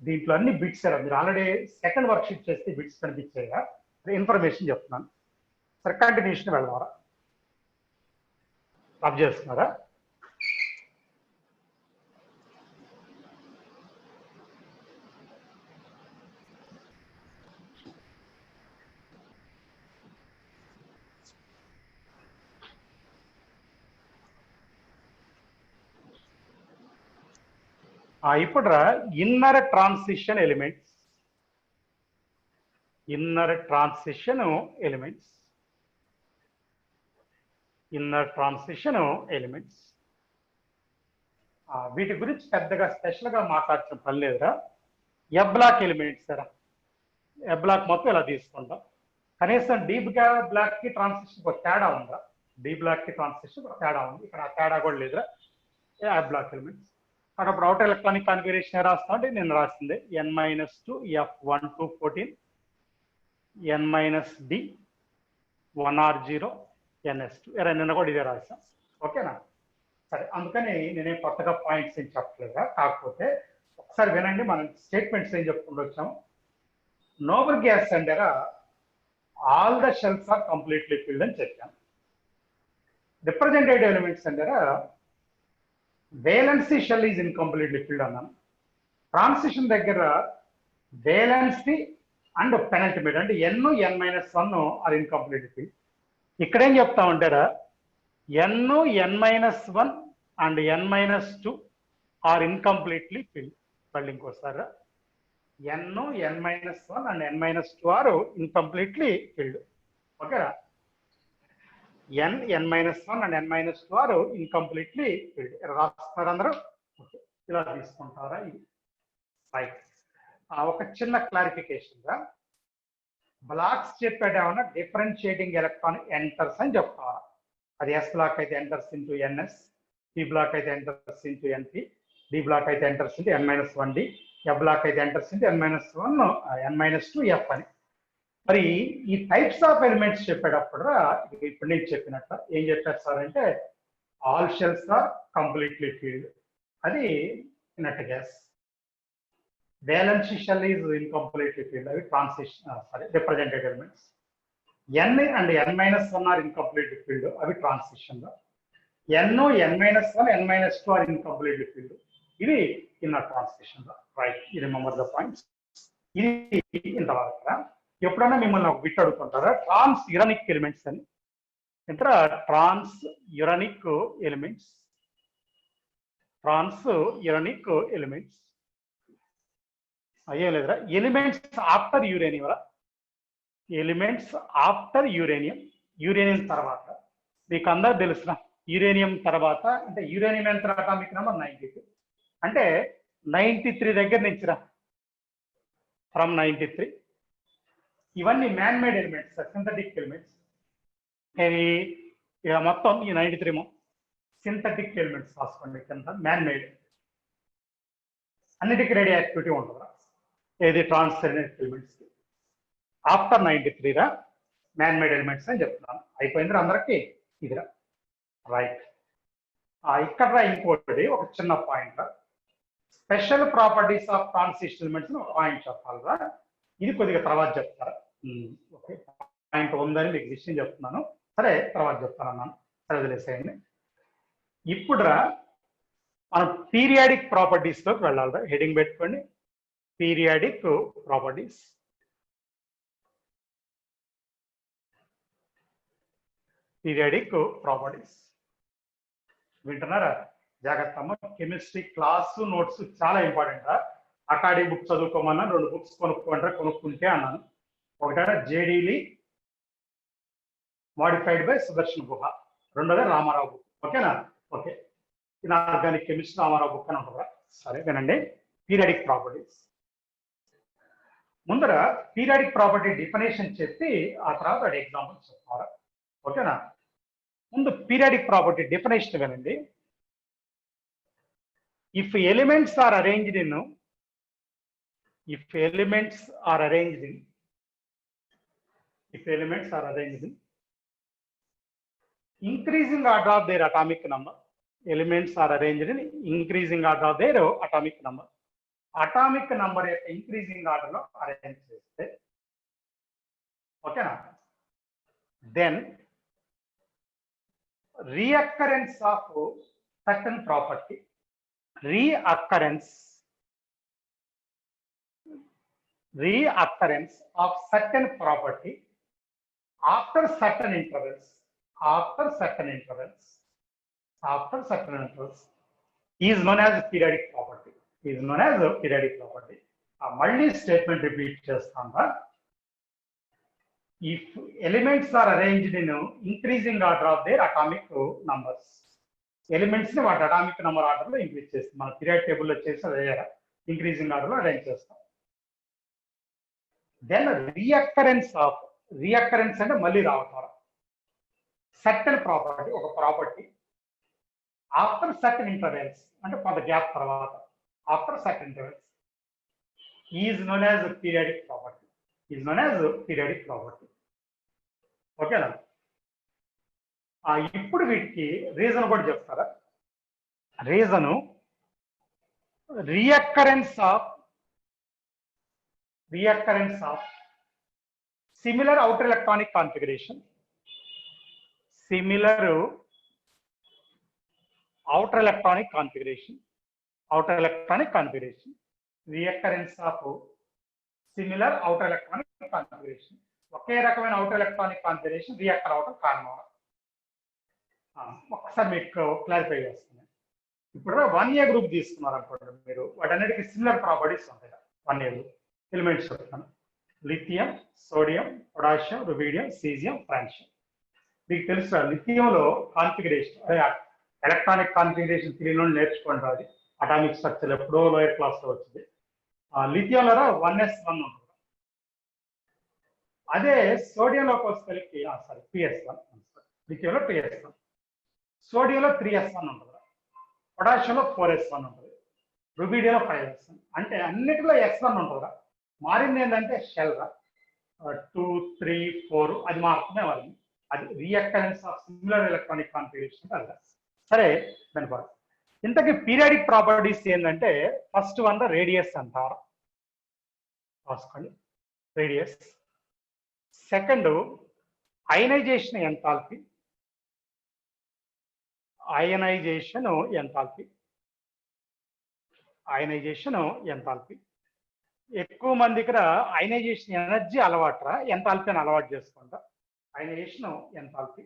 [SPEAKER 1] దీంట్లో అన్ని బిట్స్ మీరు ఆల్రెడీ సెకండ్ వర్క్ షీట్ చేస్తే బిట్స్ కనిపించాయిగా, ఇన్ఫర్మేషన్ చెప్తున్నాను. సరే, కంటిన్యూషన్ వెళ్దారా, అబ్ చేస్తున్నారా. ఇప్పుడు inner transition elements. Inner transition elements, inner transition elements. వీటి గురించి పెద్దగా స్పెషల్ గా మాట్లాడటం పని లేదురా. ఎబ్లాక్ ఎలిమెంట్స్ రా, ఎబ్లాక్ మొత్తం ఇలా తీసుకుంటాం. కనీసం డీ బ్లాక్ కి ట్రాన్సిషన్ ఒక తేడా ఉందా, డీ బ్లాక్ కి ట్రాన్సిషన్ ఒక తేడా ఉంది. ఇక్కడ ఆ తేడా కూడా లేదురా. ఎబ్లాక్ ఎలిమెంట్స్ అక్కడ అవుటర్ ఎలక్ట్రానిక్ కాన్ఫిగరేషన్ రాస్తా అంటే నేను రాసిందే n-2 f12 14 n-d 1r0 ns2. నిన్న కూడా ఇదే రాసాం. ఓకేనా, సరే. అందుకని నేనే కొత్తగా పాయింట్స్ ఏం చెప్పలేదా. కాకపోతే ఒక సరే వినండి, మనం స్టేట్మెంట్స్ ఏం చెప్పుకుంటూ వచ్చాము. నోబుల్ గ్యాస్ అంటారా all the shells are completely filled అని చెప్పాం. రిప్రజెంటేటివ్ ఎలిమెంట్స్ అంటారా valency shell is incompletely filled అన్నాం. ట్రాన్సిషన్ దగ్గర వేలెన్సీ అండ్ పెనల్టిమేట్ అంటే n-n-1 ఆర్ ఇన్కంప్లీట్లీ ఫిల్డ్. ఇక్కడేం చెప్తా ఉంటారా n-n-1 and n-2 are incompletely field. మళ్ళీ ఇంకోసారి n-n-1 and n-2 are incompletely field. ఓకేనా, n-n-1 and n-2 are incompletely field. రాస్తున్నారు అందరూ? ఇలా తీసుకుంటారా? ఇది రైట్. ఒక చిన్న క్లారిఫికేషన్ గా బ్లాక్స్ చెప్పేటేమన్నా డిఫరెన్షియేటింగ్ ఎలక్ట్రాన్ ఎంటర్స్ అని చెప్తారా. అది ఎస్ బ్లాక్ అయితే enters into N S, P block అయితే enters into N P, D block అయితే enters into n-1d, F block అయితే enters into n-1 n-2 F అని. మరి ఈ టైప్స్ ఆఫ్ ఎలిమెంట్స్ చెప్పేటప్పుడు ఇప్పుడు నేను చెప్పినట్టు ఏం చెప్పారు సార్ అంటే all shells are completely filled, అది నట్ gas. Valency shell is incompletely filled, అవి transition representative elements. n and n-1 are incompletely filled, అవి transition. n-n-1 n-2 are incompletely filled, ఇది ఇన్నర్ ట్రాన్సిషన్. రైట్, ఇది రిమెంబర్ ద పాయింట్స్. ఇది ఇంతవరకు. ఎప్పుడైనా మిమ్మల్ని ఒక బిట్ అడుగుతుంటారా ట్రాన్స్ యురానిక్ ఎలిమెంట్స్ అని. ఎంతరా ట్రాన్స్ యురానిక్ ఎలిమెంట్స్, ట్రాన్స్ యురానిక్ ఎలిమెంట్స్ అయ్యే లేదురా ఎలిమెంట్స్ ఆఫ్టర్ యురేనియం రా, ఎలిమెంట్స్ ఆఫ్టర్ యురేనియం, యురేనియం తర్వాత. మీకు అందరూ తెలుసునా యురేనియం తర్వాత అంటే యురేనియం ఎంత అటామిక్ నెంబర్ 92, అంటే 93 దగ్గర నుంచి రా, ఫ్రమ్ 93. ఇవన్నీ man made elements, synthetic elements. ఇక మొత్తం ఈ 93 సింథటిక్ ఎలిమెంట్స్ రాసుకోండి కింద. మ్యాన్ మేడ్ అన్నిటికీ రేడియో యాక్టివిటీ ఉంటుంది, ఏది ట్రాన్స్జెండర్ ఎలిమెంట్స్ ఆఫ్టర్ 93 రా మ్యాన్ మేడ్ ఎలిమెంట్స్ అని చెప్తున్నాను. అయిపోయింది అందరికి ఇదిరా. రైట్, ఇక్కడ ఇంకోటి ఒక చిన్న point, special properties of transition elements ఒక పాయింట్ చెప్పాలిరా. ఇది కొద్దిగా తర్వాత చెప్తారా. ఓకే, పాయింట్ ఉందని మీకు విషయం చెప్తున్నాను, సరే తర్వాత చెప్తానన్నాను, సరే వదిలేసేయండి. ఇప్పుడు మనం పీరియాడిక్ ప్రాపర్టీస్ లోకి వెళ్ళాలి. హెడింగ్ పెట్టుకోండి, పీరియాడిక్ ప్రాపర్టీస్. పీరియాడిక్ ప్రాపర్టీస్ వింటున్నారా? జాగ్రత్త. కెమిస్ట్రీ క్లాస్ నోట్స్ చాలా ఇంపార్టెంట్. అకాడమిక్ బుక్ చదువుకోమన్నా 2 బుక్స్ కొనుక్కుంటే అన్నాను. ఒకట J D Lee modified by Sudarshan Guha, రెండోది రామారావు బుక్. ఓకేనా? Okay, inorganic chemistry Ramarao book అని ఉంటుందా? సరే వినండి. పీరియాడిక్ ప్రాపర్టీస్ ముందర పీరియాడిక్ ప్రాపర్టీ డిఫినేషన్ చెప్పి ఆ తర్వాత ఎగ్జాంపుల్స్ చెప్తారా. ఓకేనా? ముందు పీరియాడిక్ ప్రాపర్టీ డెఫినేషన్ వినండి. If elements are arranged in increasing order of their atomic number, elements are arranged in increasing order of their atomic number. Atomic number యొక్క increasing order లో arrange చేస్తే ఓకేనా, then reoccurrence of certain property, reoccurrence of certain property after certain intervals is known as periodic property. మళ్ళీ statement repeat చేస్తాను. if elements are arranged in increasing order of their atomic numbers, elements ని వాటి atomic number order లో increase చేస్తాం. మన పీరియాడ్ table లో చేసి increasing order లో అరేంజ్ చేస్తాం. దెన్ రీఅక్కరెన్స్ అంటే మళ్ళీ రావటం. సర్టెన్ ప్రాపర్టీ, ఒక ప్రాపర్టీ ఆఫ్టర్ సర్టెన్ ఇంటర్వెల్స్ అంటే కొంత గ్యాప్ తర్వాత, after certain intervals is known as periodic property. ఓకేనా? ఇప్పుడు వీటికి రీజన్ కూడా చెప్తారా. Reason reoccurrence of similar outer electronic configuration, outer electronic configuration, reoccurrence of similar outer electronic configuration. ఒకే రకమైన outer electronic configuration రియాక్టర్ అవటం కారణం. ఒకసారి మీకు క్లారిఫై చేస్తున్నాను. ఇప్పుడు 1A గ్రూప్ తీసుకున్నారు అనుకోండి మీరు, వాటన్నిటికీ సిమిలర్ ప్రాపర్టీస్ ఉంటాయి. 1A గ్రూప్ ఎలిమెంట్స్ చెప్తాను: lithium, sodium, potassium, rubidium, caesium, francium. మీకు తెలుసు లిథియంలో కాన్ఫిగరేషన్, అదే ఎలక్ట్రానిక్ కాన్ఫిగరేషన్ 3 నేర్చుకోండి. అది అటామిక్ స్ట్రక్చర్ ఎప్పుడో లోయర్ క్లాస్ లో వచ్చింది. లిథియంలో 1s1 ఉంటుంది. అదే సోడియంలోకి వచ్చేసరికి PS1, లిథియంలో 2s1, సోడియంలో 3s1 ఉంటుంది, పొటాషియంలో 4s1 ఉంటుంది, రుబీడియంలో 5s1. అంటే అన్నిటిలో s1 ఉంటుంది. మారింది ఏంటంటే షెల్ 2, 3, 4 అది మాత్రమే మారింది. అది రియాక్టరెన్స్ ఆఫ్ సిమిలర్ ఎలక్ట్రానిక్ కాన్ఫిగరేషన్ అలా. సరే, దాని ఇంతకీ పీరియాడిక్ ప్రాపర్టీస్ ఏంటంటే ఫస్ట్ వన్ రేడియస్ అంటారు, రాసుకోండి రేడియస్. సెకండ్ అయనైజేషన్ ఎంథాల్పీ, ఎక్కువ మంది ఇక్కడ అయనైజేషన్ ఎనర్జీ అలవాటురా, ఎంథాల్పీ అని అలవాటు చేసుకుంటా. Ionization enthalpy.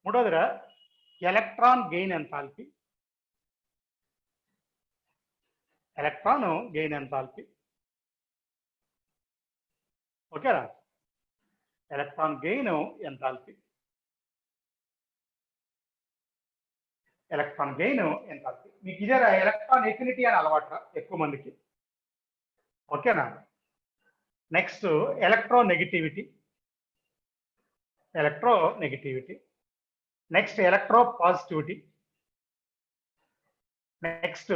[SPEAKER 1] మూడోదిరా ఎలక్ట్రాన్ గెయిన్ ఎంథాల్పీ, ఓకేరా, ఎలక్ట్రాన్ గెయిన్ ఎంథాల్పీ. మీకు ఇదే ఎలక్ట్రాన్ ఎఫినిటీ అని అలవాటు ఎక్కువ మందికి, ఓకేనా. Next electronegativity, next electropositivity, next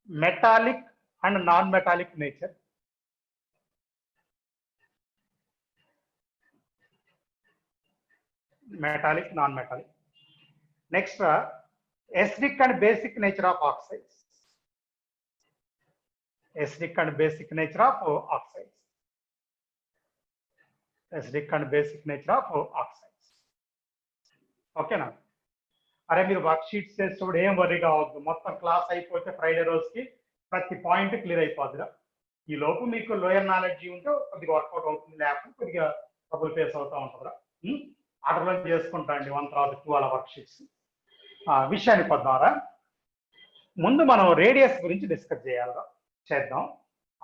[SPEAKER 1] metallic and non metallic nature, next acidic and basic nature of oxides, ఓకేనా. అరే మీరు వర్క్ షీట్స్ చేసేటప్పుడు ఏం వర్రీ కావద్దు, మొత్తం క్లాస్ అయిపోతే ఫ్రైడే రోజుకి ప్రతి పాయింట్ క్లియర్ అయిపోద్దిరా. ఈ లోపు మీకు లోయర్ నాలెడ్జ్ ఉంటే కొద్దిగా వర్కౌట్ అవుతుంది, లేకపోతే కొద్దిగా ట్రబుల్ ఫేస్ అవుతూ ఉంటుందిరా. ఆర్డర్లో చేసుకుంటా అండి 1 తర్వాత 2 అలా వర్క్ షీట్స్. విషయానికి వద్దాంరా. ముందు మనం రేడియస్ గురించి డిస్కస్ చేద్దాం.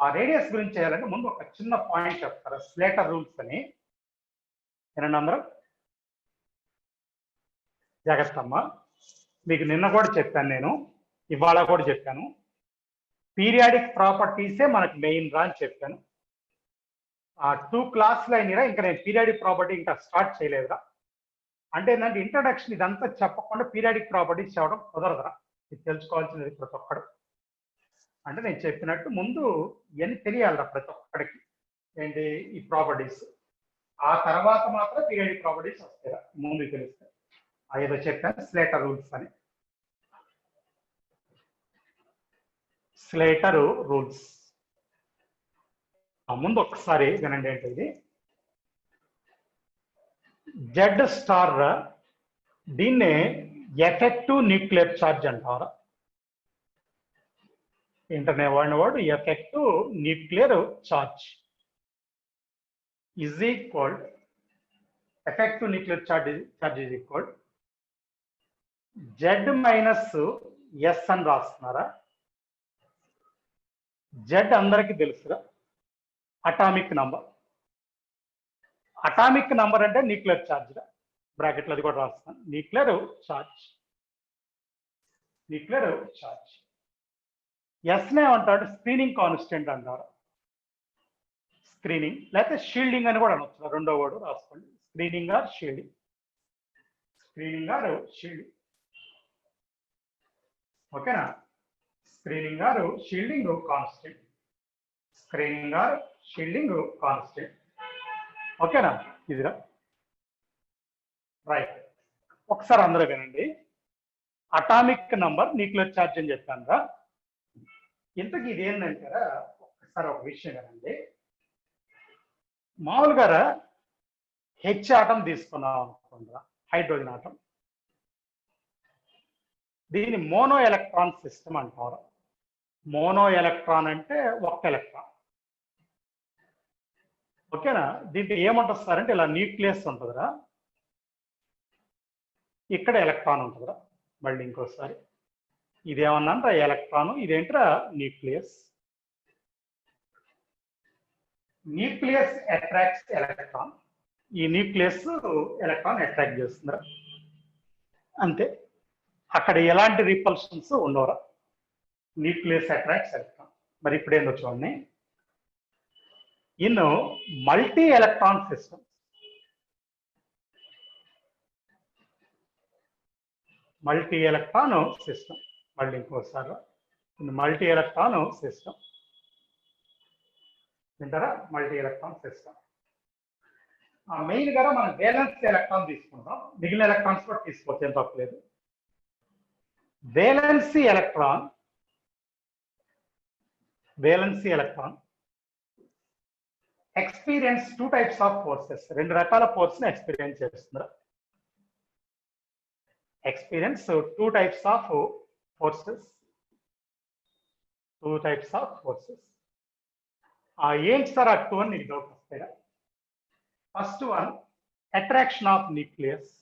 [SPEAKER 1] ఆ రేడియస్ గురించి చేయాలంటే ముందు ఒక చిన్న పాయింట్ చెప్తారా, స్లేటర్ రూల్స్ అని. ఏనండి అందరూ జాగ్రత్త అమ్మా. మీకు నిన్న కూడా చెప్పాను, నేను ఇవాళ కూడా చెప్పాను. పీరియాడిక్ ప్రాపర్టీసే మనకు మెయిన్ రా అని చెప్పాను. 2 క్లాసులు అయినరా, ఇంకా నేను పీరియాడిక్ ప్రాపర్టీ ఇంకా స్టార్ట్ చేయలేదురా. అంటే ఏంటంటే ఇంట్రడక్షన్ ఇదంతా చెప్పకుండా పీరియాడిక్ ప్రాపర్టీస్ చెప్పడం కుదరదురా. ఇది తెలుసుకోవాల్సింది ప్రతి ఒక్కడు. అంటే నేను చెప్పినట్టు ముందు ఇవన్నీ తెలియాలిరా ప్రతి ఒక్కడికి, ఏంటి ఈ ప్రాపర్టీస్. ఆ తర్వాత మాత్రం పీరియాడిక్ ప్రాపర్టీస్ వస్తాయిరా, ముందు తెలుస్తాయి. ఏదో చెప్పాను స్లేటర్ రూల్స్ అని. స్లేటర్ రూల్స్ ముందు ఒకసారి వినండి. ఏంటి ఇది జెడ్ స్టార్, దీన్నే ఎఫెక్టివ్ న్యూక్లియర్ ఛార్జ్ అంటారా. ఇంటర్నే వాడిన వాడు effective nuclear charge is equal, effective nuclear charge is equal Z minus S అని రాస్తున్నారా. జెడ్ అందరికి తెలుసురా, అటామిక్ నంబర్. అటామిక్ నంబర్ అంటే న్యూక్లియర్ ఛార్జ్, బ్రాకెట్లో అది కూడా రాస్తాను. Nuclear charge. ఎస్నే అంటాడు స్క్రీనింగ్ కాన్స్టెంట్ అంటారు. స్క్రీనింగ్ లేకపోతే షీల్డింగ్ అని కూడా అనొచ్చు, రెండో వర్డ్ రాసుకోండి. స్క్రీనింగ్ ఆర్ షీల్డింగ్, ఓకేనా. స్క్రీనింగ్ ఆర్ షీల్డింగ్ కాన్స్టెంట్, ఓకేనా. ఇదిరా రైట్. ఒకసారి అందరూ వినండి. అటామిక్ నంబర్ న్యూక్లియర్ ఛార్జ్ అని చెప్పాను రా. ఇంతకీ ఇది ఏంటంటారా, ఒక్కసారి ఒక విషయం కదండి. మామూలుగా హెచ్ ఆటం తీసుకున్నాం అనుకుంటా, హైడ్రోజన్ ఆటం. దీన్ని మోనో ఎలక్ట్రాన్ సిస్టమ్ అంటారు. మోనో ఎలక్ట్రాన్ అంటే ఒక్క ఎలక్ట్రాన్. ఓకేనా? దీంట్లో ఏముంటుంది సార్ అంటే ఇలా న్యూక్లియస్ ఉంటుందిరా, ఇక్కడ ఎలక్ట్రాన్ ఉంటుందిరా. మళ్ళీ ఇంకోసారి ఇదేమన్నా ఎలక్ట్రాన్, ఇదేంట్రా న్యూక్లియస్. Nucleus attracts electron. ఈ న్యూక్లియస్ ఎలక్ట్రాన్ అట్రాక్ట్ చేస్తుందిరా, అంతే. అక్కడ ఎలాంటి రిపల్షన్స్ ఉండవురా. Nucleus attracts electron. మరి ఇప్పుడు ఏందో చూడండి, in multi electron system, multi electron system, మళ్ళీ ఇంకోసారి మల్టీ ఎలక్ట్రాన్ సిస్టమ్ వింటారా, మల్టీ ఎలక్ట్రాన్ సిస్టమ్. మెయిన్ గా మనం వేలెన్స్ ఎలక్ట్రాన్ తీసుకుంటాం, మిగిలిన ఎలక్ట్రాన్స్ కూడా తీసుకోవచ్చు, ఏం తప్పలేదు. Valency electron experience 2 types of forces. 2 రకాల ఫోర్స్ ని ఎక్స్పీరియన్స్ చేస్తున్నారు. Experience 2 types of forces. 2 types of forces. ఏంటి సార్ ఆ 2 అని నీకు డౌట్ వస్తాయి. First one, attraction of nucleus.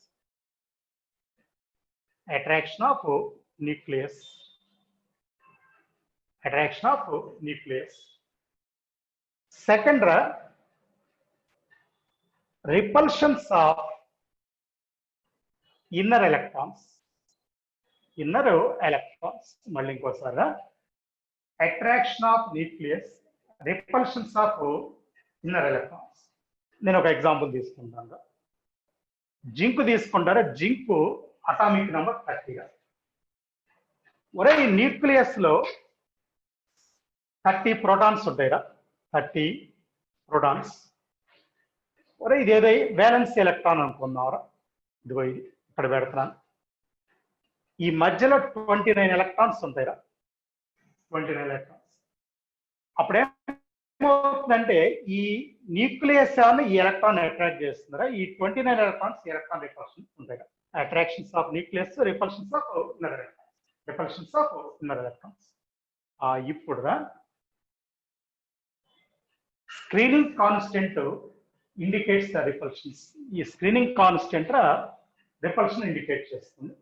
[SPEAKER 1] Attraction of nucleus. Attraction of nucleus. Second, repulsions of inner electrons. Inner electrons. మళ్ళీ ఇంకోసారి, attraction of nucleus, repulsions of inner electrons. నేను ఒక example తీసుకుంటాను. జింక్ తీసుకుంటారా, జింక్ అటామిక్ నెంబర్ 30. ఒరే ఈ nucleus లో 30 protons ఉంటాయిరా, 30 ప్రోటాన్స్. ఒరే ఇదేదో వేలెన్స్ ఎలక్ట్రాన్ అనుకున్నావురా, ఇదిగో ఇది ఇక్కడ పెడుతున్నాను. ఈ మధ్యలో 29 ఎలక్ట్రాన్స్ ఉంటాయిరా, 29 ఎలక్ట్రాన్స్. అప్పుడేమవుతుందంటే ఈ న్యూక్లియస్ అని ఈ ఎలక్ట్రాన్ అట్రాక్ట్ చేస్తుందిరా, ఈ 29 ఎలక్ట్రాన్స్ ఎలక్ట్రాన్ రిపల్షన్ ఉంటాయి. Attractions of nucleus, repulsions of inner electrons. Repulsions of inner electrons. ఇప్పుడు screening constant indicates the repulsions. ఈ స్క్రీనింగ్ కాన్స్టెంట్ రిపల్షన్ ఇండికేట్ చేస్తుంది.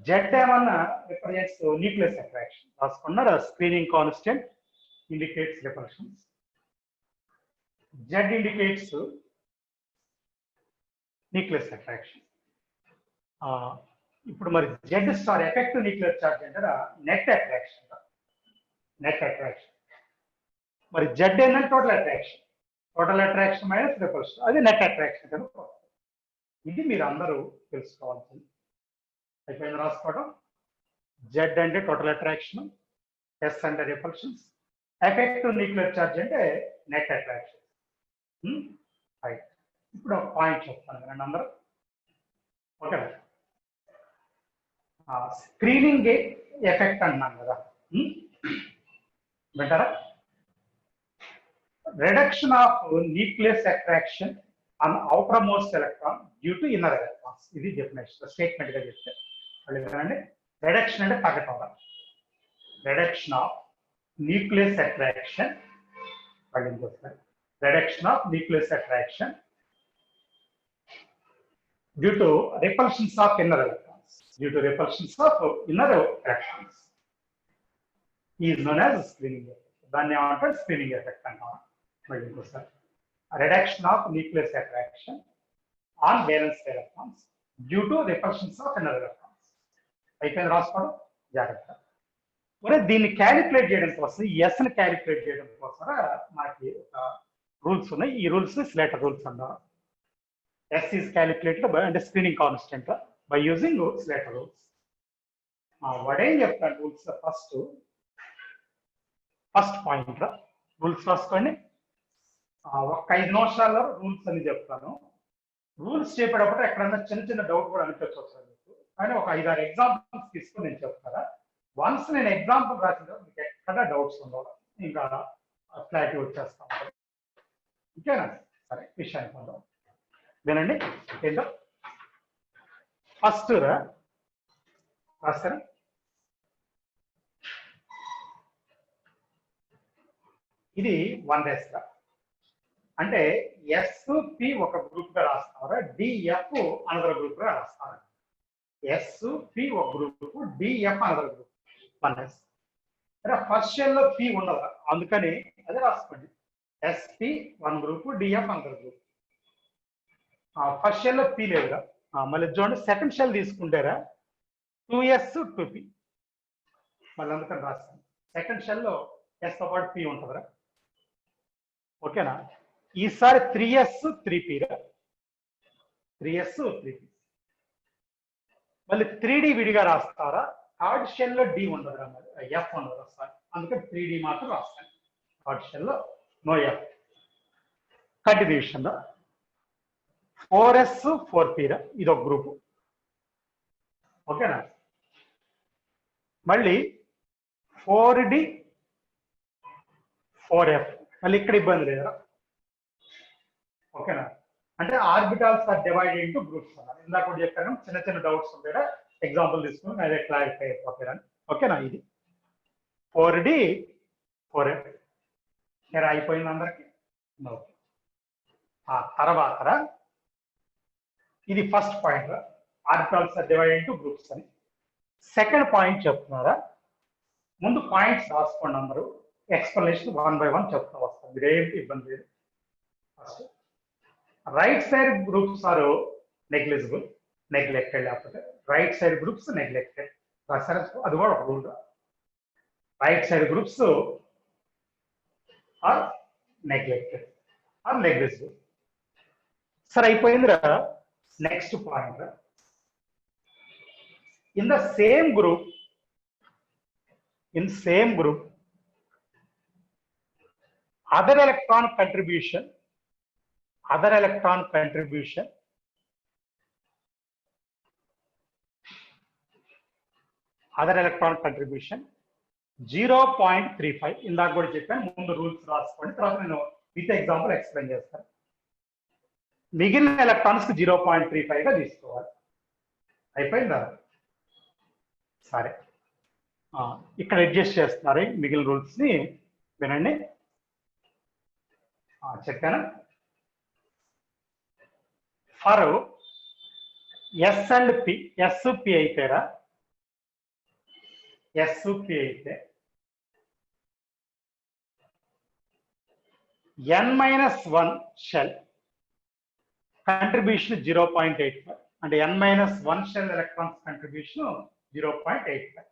[SPEAKER 1] జెడ్ ఏమన్నా రిప్రజెంట్స్ న్యూక్లియస్ అట్రాక్షన్. రాసుకున్నారు, screening constant indicates repulsions. Z indicates nucleus attraction. ఇప్పుడు మరి Z star effective nuclear charge అంటే net attraction. Net attraction. మరి Z ఏంటంటే total attraction. Total attraction minus repulsion, అది net attraction కనుక. ఇది మీరు అందరూ తెలుసుకోవాల్సింది. అయిపోయింది రాసుకోవడం. జెడ్ అంటే టోటల్ అట్రాక్షన్, ఎస్ అంటే రిపల్షన్స్, ఎఫెక్టివ్ న్యూక్లియర్ చార్జ్ అంటే నెట్ అట్రాక్షన్. ఇప్పుడు ఒక పాయింట్ చెప్తాను వినండి అందరూ. ఓకే, స్క్రీనింగ్ ఎఫెక్ట్ అన్నాను కదా, బెటరా? Reduction of nucleus attraction on outermost electron due to inner electrons. ఇది డెఫినేషన్, స్టేట్మెంట్ గా చెప్తే. రిడక్షన్ అంటే తగ్గటం. రిడక్షన్ ఆఫ్ న్యూక్లియస్ అట్రాక్షన్, మళ్ళీ ఇంకోసారి, reduction of nucleus attraction due to repulsions of inner electrons. Due to repulsions of inner electrons is known as screening effect. దాన్ని ఏమంటారు? Screening effect అంటాం. మళ్ళీ ఇంకోసారి, reduction of nucleus attraction on valence electrons due to repulsions of inner electrons. అయిపోయింది రాసుకోవడం, జాగ్రత్త. మరి దీన్ని క్యాలిక్యులేట్ చేయడం కోసం, ఎస్ ని క్యాలిక్యులేట్ చేయడం కోసం మనకి ఒక రూల్స్ ఉన్నాయి. ఈ రూల్స్ ని స్లేటర్ రూల్స్ అన్నారు. ఎస్ ఈజ్ క్యాలిక్యులేటెడ్ బై అంటే screening constant by using Slater rules. వాడేం చెప్తాడు రూల్స్? ఫస్ట్ పాయింట్ రూల్స్ రాసుకోండి. ఒక 5 నిమిషాల్లో రూల్స్ అని చెప్తాను. రూల్స్ చెప్పేటప్పుడు ఎక్కడన్నా చిన్న చిన్న డౌట్ కూడా అనిపించవచ్చు మీకు, కానీ ఒక 5-6 ఎగ్జాంపుల్స్ తీసుకుని నేను చెప్తారా. వన్స్ నేను ఎగ్జాంపుల్ రాసిన తర్వాత మీకు ఎక్కడ డౌట్స్ ఉండవు, ఇంకా క్లారిటీ వచ్చేస్తా ఉంటుంది. ఓకేనా? సరే, విషయానికి వద్దాం. వినండి ఏంటో. ఫస్ట్ రాస్తారా? ఇది 1 రేస్ అంటే SP ఒక గ్రూప్ గా రాస్తారా, DF అనదర్ గ్రూప్ గా రాస్తారా? SP ఒక గ్రూప్, DF అనదర్ గ్రూప్. 1 రేస్ ఫస్ట్ షెల్ లో P ఉండదు, అందుకని అదే రాసుకోండి. SP 1 group, DF another group. First shell లో P లేదురా. మళ్ళీ చూడండి, సెకండ్ షెల్ తీసుకుంటారా 2S 2P. మళ్ళీ అందుకని రాస్తాను. సెకండ్ షెల్ లో S తో పాటు P ఉంటుందిరా. ఓకేనా? ఈసారి 3S 3P రా. 3S 3P. మళ్ళీ 3D విడిగా రాస్తారా? థర్డ్ షెల్ లో D ఉండదు, F ఉండదు రాస్తారు. అందుకని 3D మాత్రం రాస్తాను. థర్డ్ షెల్ లో నో F. కంటిన్యూషన్ రా. 4S 4P రా. ఇది ఒక గ్రూప్. ఓకేనా? మళ్ళీ 4D 4F. మళ్ళీ ఇక్కడ ఇబ్బంది లేదురా. ఓకేనా? అంటే orbitals are divided into groups అన్నారు. ఇందాక కూడా చెప్పాను, చిన్న చిన్న డౌట్స్ ఉంటాయి, ఎగ్జాంపుల్ తీసుకుని అదే క్లారిఫై అయిపోతారని. ఓకేనా? ఇది 4D 4F. అయిపోయింది అందరికి. ఆ తర్వాత ఇది first point, orbitals are divided into groups అని. సెకండ్ పాయింట్ చెప్తున్నారా? ముందు పాయింట్స్ రాసుకోండి అందరూ, ఎక్స్ప్లెనేషన్ 1 by 1 చెప్తా వస్తాం, మీరు ఏంటి ఇబ్బంది లేదు. First right side groups are negligible, neglected. లేకపోతే రైట్ సైడ్ గ్రూప్స్ నెగ్లెక్టెడ్ రాసారా? అది కూడా ఒక rule. Right side groups are neglected are negligible. సరే, అయిపోయిందిరా. Next point, in the same group, other electron contribution 0.35. ఇందాక కూడా చెప్పాను, ముందు రూల్స్ రాసుకోండి, తర్వాత నేను విత్ ఎగ్జాంపుల్ ఎక్స్ప్లెయిన్ చేస్తాను. మిగిలిన ఎలక్ట్రాన్స్ 0.35 గా తీసుకోవాలి. అయిపోయిందా? సరే, ఇక్కడ అడ్జస్ట్ చేస్తున్నారు మిగిలిన రూల్స్ ని, వినండి. చెప్పాను. For S and P, SP అయితేరా, SP అయితే N-1 షెల్ కంట్రిబ్యూషన్ 0.85. అంటే N-1 shell electrons contribution 0.85.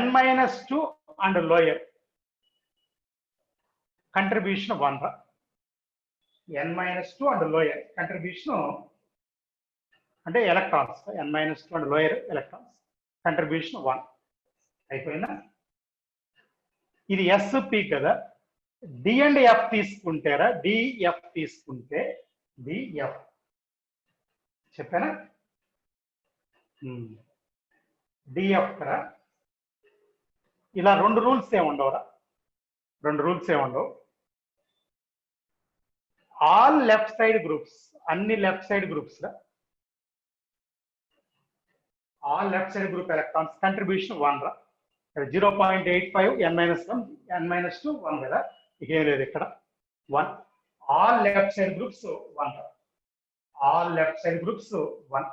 [SPEAKER 1] N-2 and lower contribution 1 రా. N-2 అండ్ లోయర్ కంట్రిబ్యూషన్ అంటే electrons, N-2 and lower electrons contribution 1. అయిపోయిందా? ఇది SP కదా. D అండ్ F తీసుకుంటారా? DF తీసుకుంటే DF చెప్పానా? DF కదా. ఇలా రెండు రూల్స్ ఏముండవురా, ఆల్ లెఫ్ట్ సైడ్ గ్రూప్స్, అన్ని లెఫ్ట్ సైడ్ గ్రూప్స్ రా. All left side group electrons contribution 1 రా. 0.85 N-1 N-2 1 కదా, ఇకేం లేదు ఇక్కడ 1. ఆల్ లెఫ్ట్ సైడ్ గ్రూప్స్ 1 రా. All left side groups 1.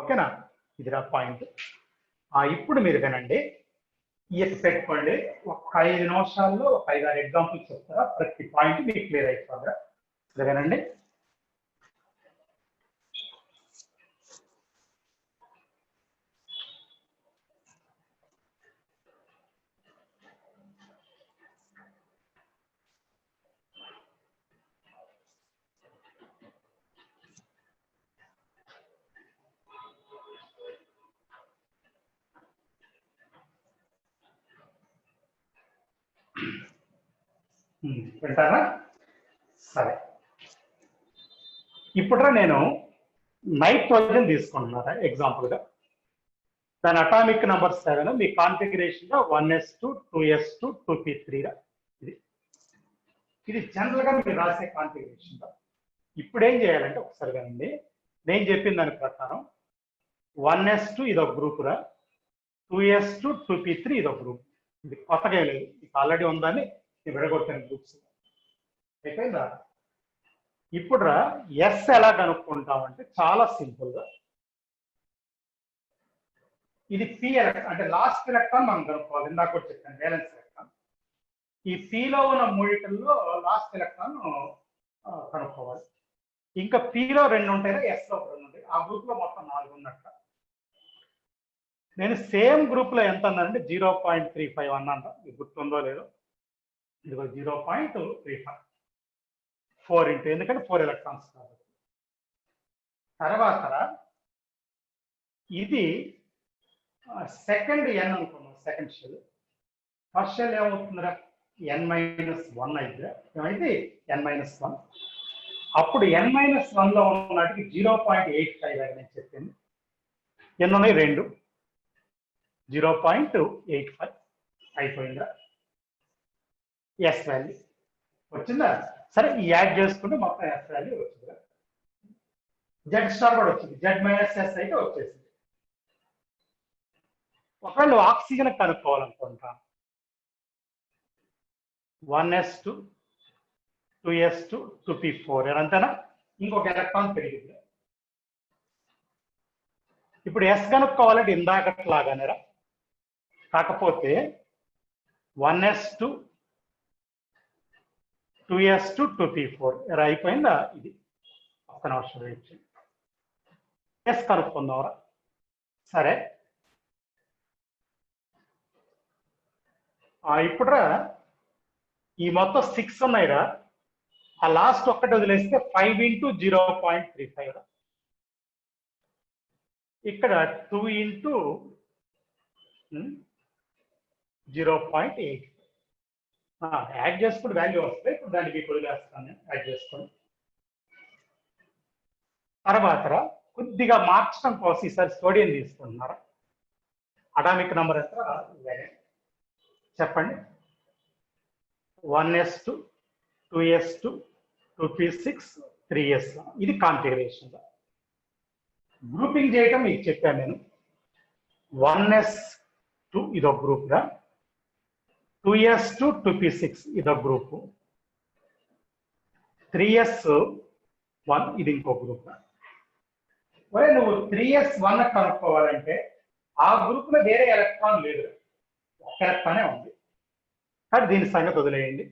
[SPEAKER 1] ఓకేనా? ఇది రా పాయింట్. ఇప్పుడు మీరు వినండి, పెట్టుకోండి. ఒక 5 నిమిషాల్లో ఒక 5-6 ఎగ్జాంపుల్స్ చెప్తారా, ప్రతి పాయింట్ మీకు క్లియర్ అయిపోతుందా? వినండి. వింటారా? సరే, ఇప్పుడు నేను నైట్రోజన్ తీసుకుంటున్నారా ఎగ్జాంపుల్ గా, దాని అటామిక్ నంబర్ 7, మీ కాన్ఫిగరేషన్ గా 1s2 2s2 2p3 ఇది ఇది జనరల్ గా మీరు రాసే కాన్ఫిగరేషన్. ఇప్పుడు ఏం చేయాలంటే ఒకసారి కానండి, నేను చెప్పిన దాని ప్రకారం 1s2 ఇదొక గ్రూప్ రా, 2s2 2p3 ఇదొక గ్రూప్. ఇది కొత్తగా లేదు, ఇది ఆల్రెడీ ఉందని నేను విడగొట్టాను గ్రూప్స్. అయిపోయిందా? ఇప్పుడు రా ఎస్ ఎలా కనుక్కుంటామంటే చాలా సింపుల్ గా, ఇది పి ఎలక్ట్రాన్ అంటే లాస్ట్ ఎలక్ట్రాన్ మనం కనుక్కోవాలి. ఇందాక కూడా చెప్పాను బ్యాలెన్స్ ఎలక్ట్రాన్. ఈ పిలో ఉన్న మూడిటిల్లో లాస్ట్ ఎలక్ట్రాన్ కనుక్కోవాలి. ఇంకా పిలో 2 ఉంటాయి, ఎస్ లో 2 ఉంటాయి. ఆ గ్రూప్ లో మొత్తం 4 ఉన్నట్ట. నేను సేమ్ గ్రూప్ లో ఎంత అన్నానంటే 0.35 అన్నాను. ఇది గుర్తుందో లేదో, ఇదిగో 0.35 4 ఇంటూ, ఎందుకంటే 4 ఎలక్ట్రాన్స్ కాబట్టి. తర్వాత ఇది సెకండ్ ఎన్ అనుకున్నాం, సెకండ్ షెల్. ఫస్ట్ షెల్ ఏమవుతుందిరా n-1 అయితే ఏమైంది n-1. అప్పుడు n-1 లో ఉన్నటికి 0.85 అని నేను చెప్పింది. ఎన్ని ఉన్నాయి? 2. 0.85 అయిపోయిందా? ఎస్ వాల్యూ వచ్చిందా? సరే, ఈ యాడ్ చేసుకుంటే మొత్తం ఎస్ వాల్యూ వచ్చిందా? జెడ్ స్టార్ కూడా వచ్చింది, Z-S అయితే వచ్చేసింది. ఒకవేళ ఆక్సిజన్ కనుక్కోవాలనుకుంటా, 1s2 2s2 2p4 అంతేనా? ఇంకొక ఎలక్ట్రాన్ పెరిగింది. ఇప్పుడు ఎస్ కనుక్కోవాలంటే ఇందాకట్లాగానేరా, కాకపోతే 1s2 2s2 2p4 ఎలా అయిపోయిందా? ఇది ఒక్క నిమిషం వెయిట్ చేయండి, ఎస్ కనుక్కుందాంరా. సరే, ఇప్పుడు ఈ మొత్తం 6 ఉన్నాయిరా, ఆ లాస్ట్ ఒక్కటి వదిలేస్తే 5 ఇంటూ 0.35. ఇక్కడ 2 ఇంటూ 0.8 యాడ్ చేసుకుంటే వాల్యూ వస్తాయి. ఇప్పుడు దానికి మీకు వదిలేస్తాను, యాడ్ చేసుకోండి. తర్వాత కొద్దిగా మార్చడం కోసం ఈసారి సోడియం తీసుకుంటున్నారా. అటామిక్ నంబర్ ఎంత? 11. చెప్పండి. 1s2 2s2 2p6 3s. ఇది కాన్ఫిగరేషన్. గ్రూపింగ్ చేయటం మీకు చెప్పాను నేను. 1s2 ఇదొక గ్రూప్ గా, 2s2 2p6 ఇదొక గ్రూప్, 3s1 ఇది ఇంకో గ్రూప్. మరి నువ్వు 3s1 కనుక్కోవాలంటే ఆ గ్రూప్ లో వేరే ఎలక్ట్రాన్ లేదు, ఒక ఎలక్ట్రానే ఉంది. కానీ దీని సంగతి వదిలేయండి.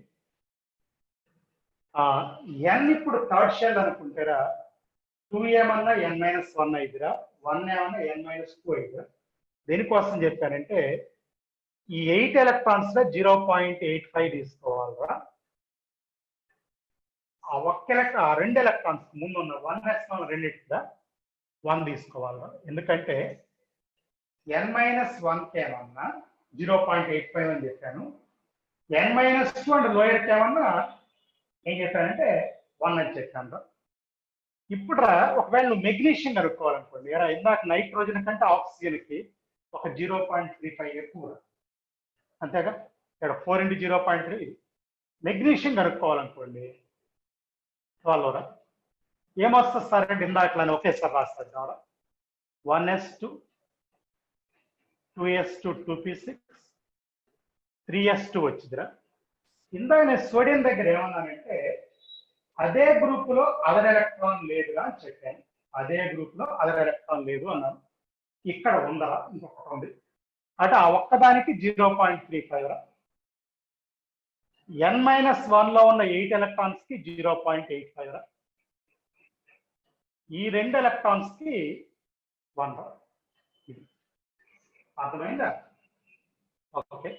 [SPEAKER 1] n ఇప్పుడు థర్డ్ షెల్ అనుకుంటారా, 2 ఏమన్నా n-1 అయిదిరా, 1 ఏమన్నా n-2 అయిదిరా. దేనికోసం చెప్పానంటే ఈ 8 ఎలక్ట్రాన్స్ లో 0.85 తీసుకోవాలరా. ఆ ఒక్క ఆ 2 ఎలక్ట్రాన్స్ ముందు ఉన్న 1s1 రెండింటిగా 1 తీసుకోవాలరా. ఎందుకంటే n-1 కేమన్నా 0.85 అని చెప్పాను, n-2 అంటే లోయర్ కేమన్నా ఏం చెప్పానంటే 1 అని చెప్పాను. ఇప్పుడు ఒకవేళ నువ్వు మెగ్నీషియం కనుక్కోవాలనుకోండి, ఇందాక నైట్రోజన్ కంటే ఆక్సిజన్ కి ఒక 0.35 ఎక్కువ, అంతేగా. ఇక్కడ 4 ఇంటూ 0.3. మెగ్నీషియం కనుక్కోవాలనుకోండి 12. ఏమొస్తుంది సార్ అంటే ఇందాకలని ఒకేసారి రాస్తాను. 1s2 2s2 2p6 3s2 వచ్చిందిరా. ఇందాక నేను సోడియం దగ్గర ఏమన్నానంటే అదే గ్రూప్ లో అదర్ ఎలక్ట్రాన్ లేదుగా అని చెప్పాను. అదే గ్రూప్ లో అదర్ ఎలక్ట్రాన్ లేదు అన్నాను. ఇక్కడ ఉందా? ఇంకొకటి ఉంది. అంటే ఆ ఒక్కదానికి 0.35. n-1 లో ఉన్న 8 ఎలక్ట్రాన్స్ కి 0.85. ఈ 2 ఎలక్ట్రాన్స్ కి 1. అర్థమైందా? ఓకే.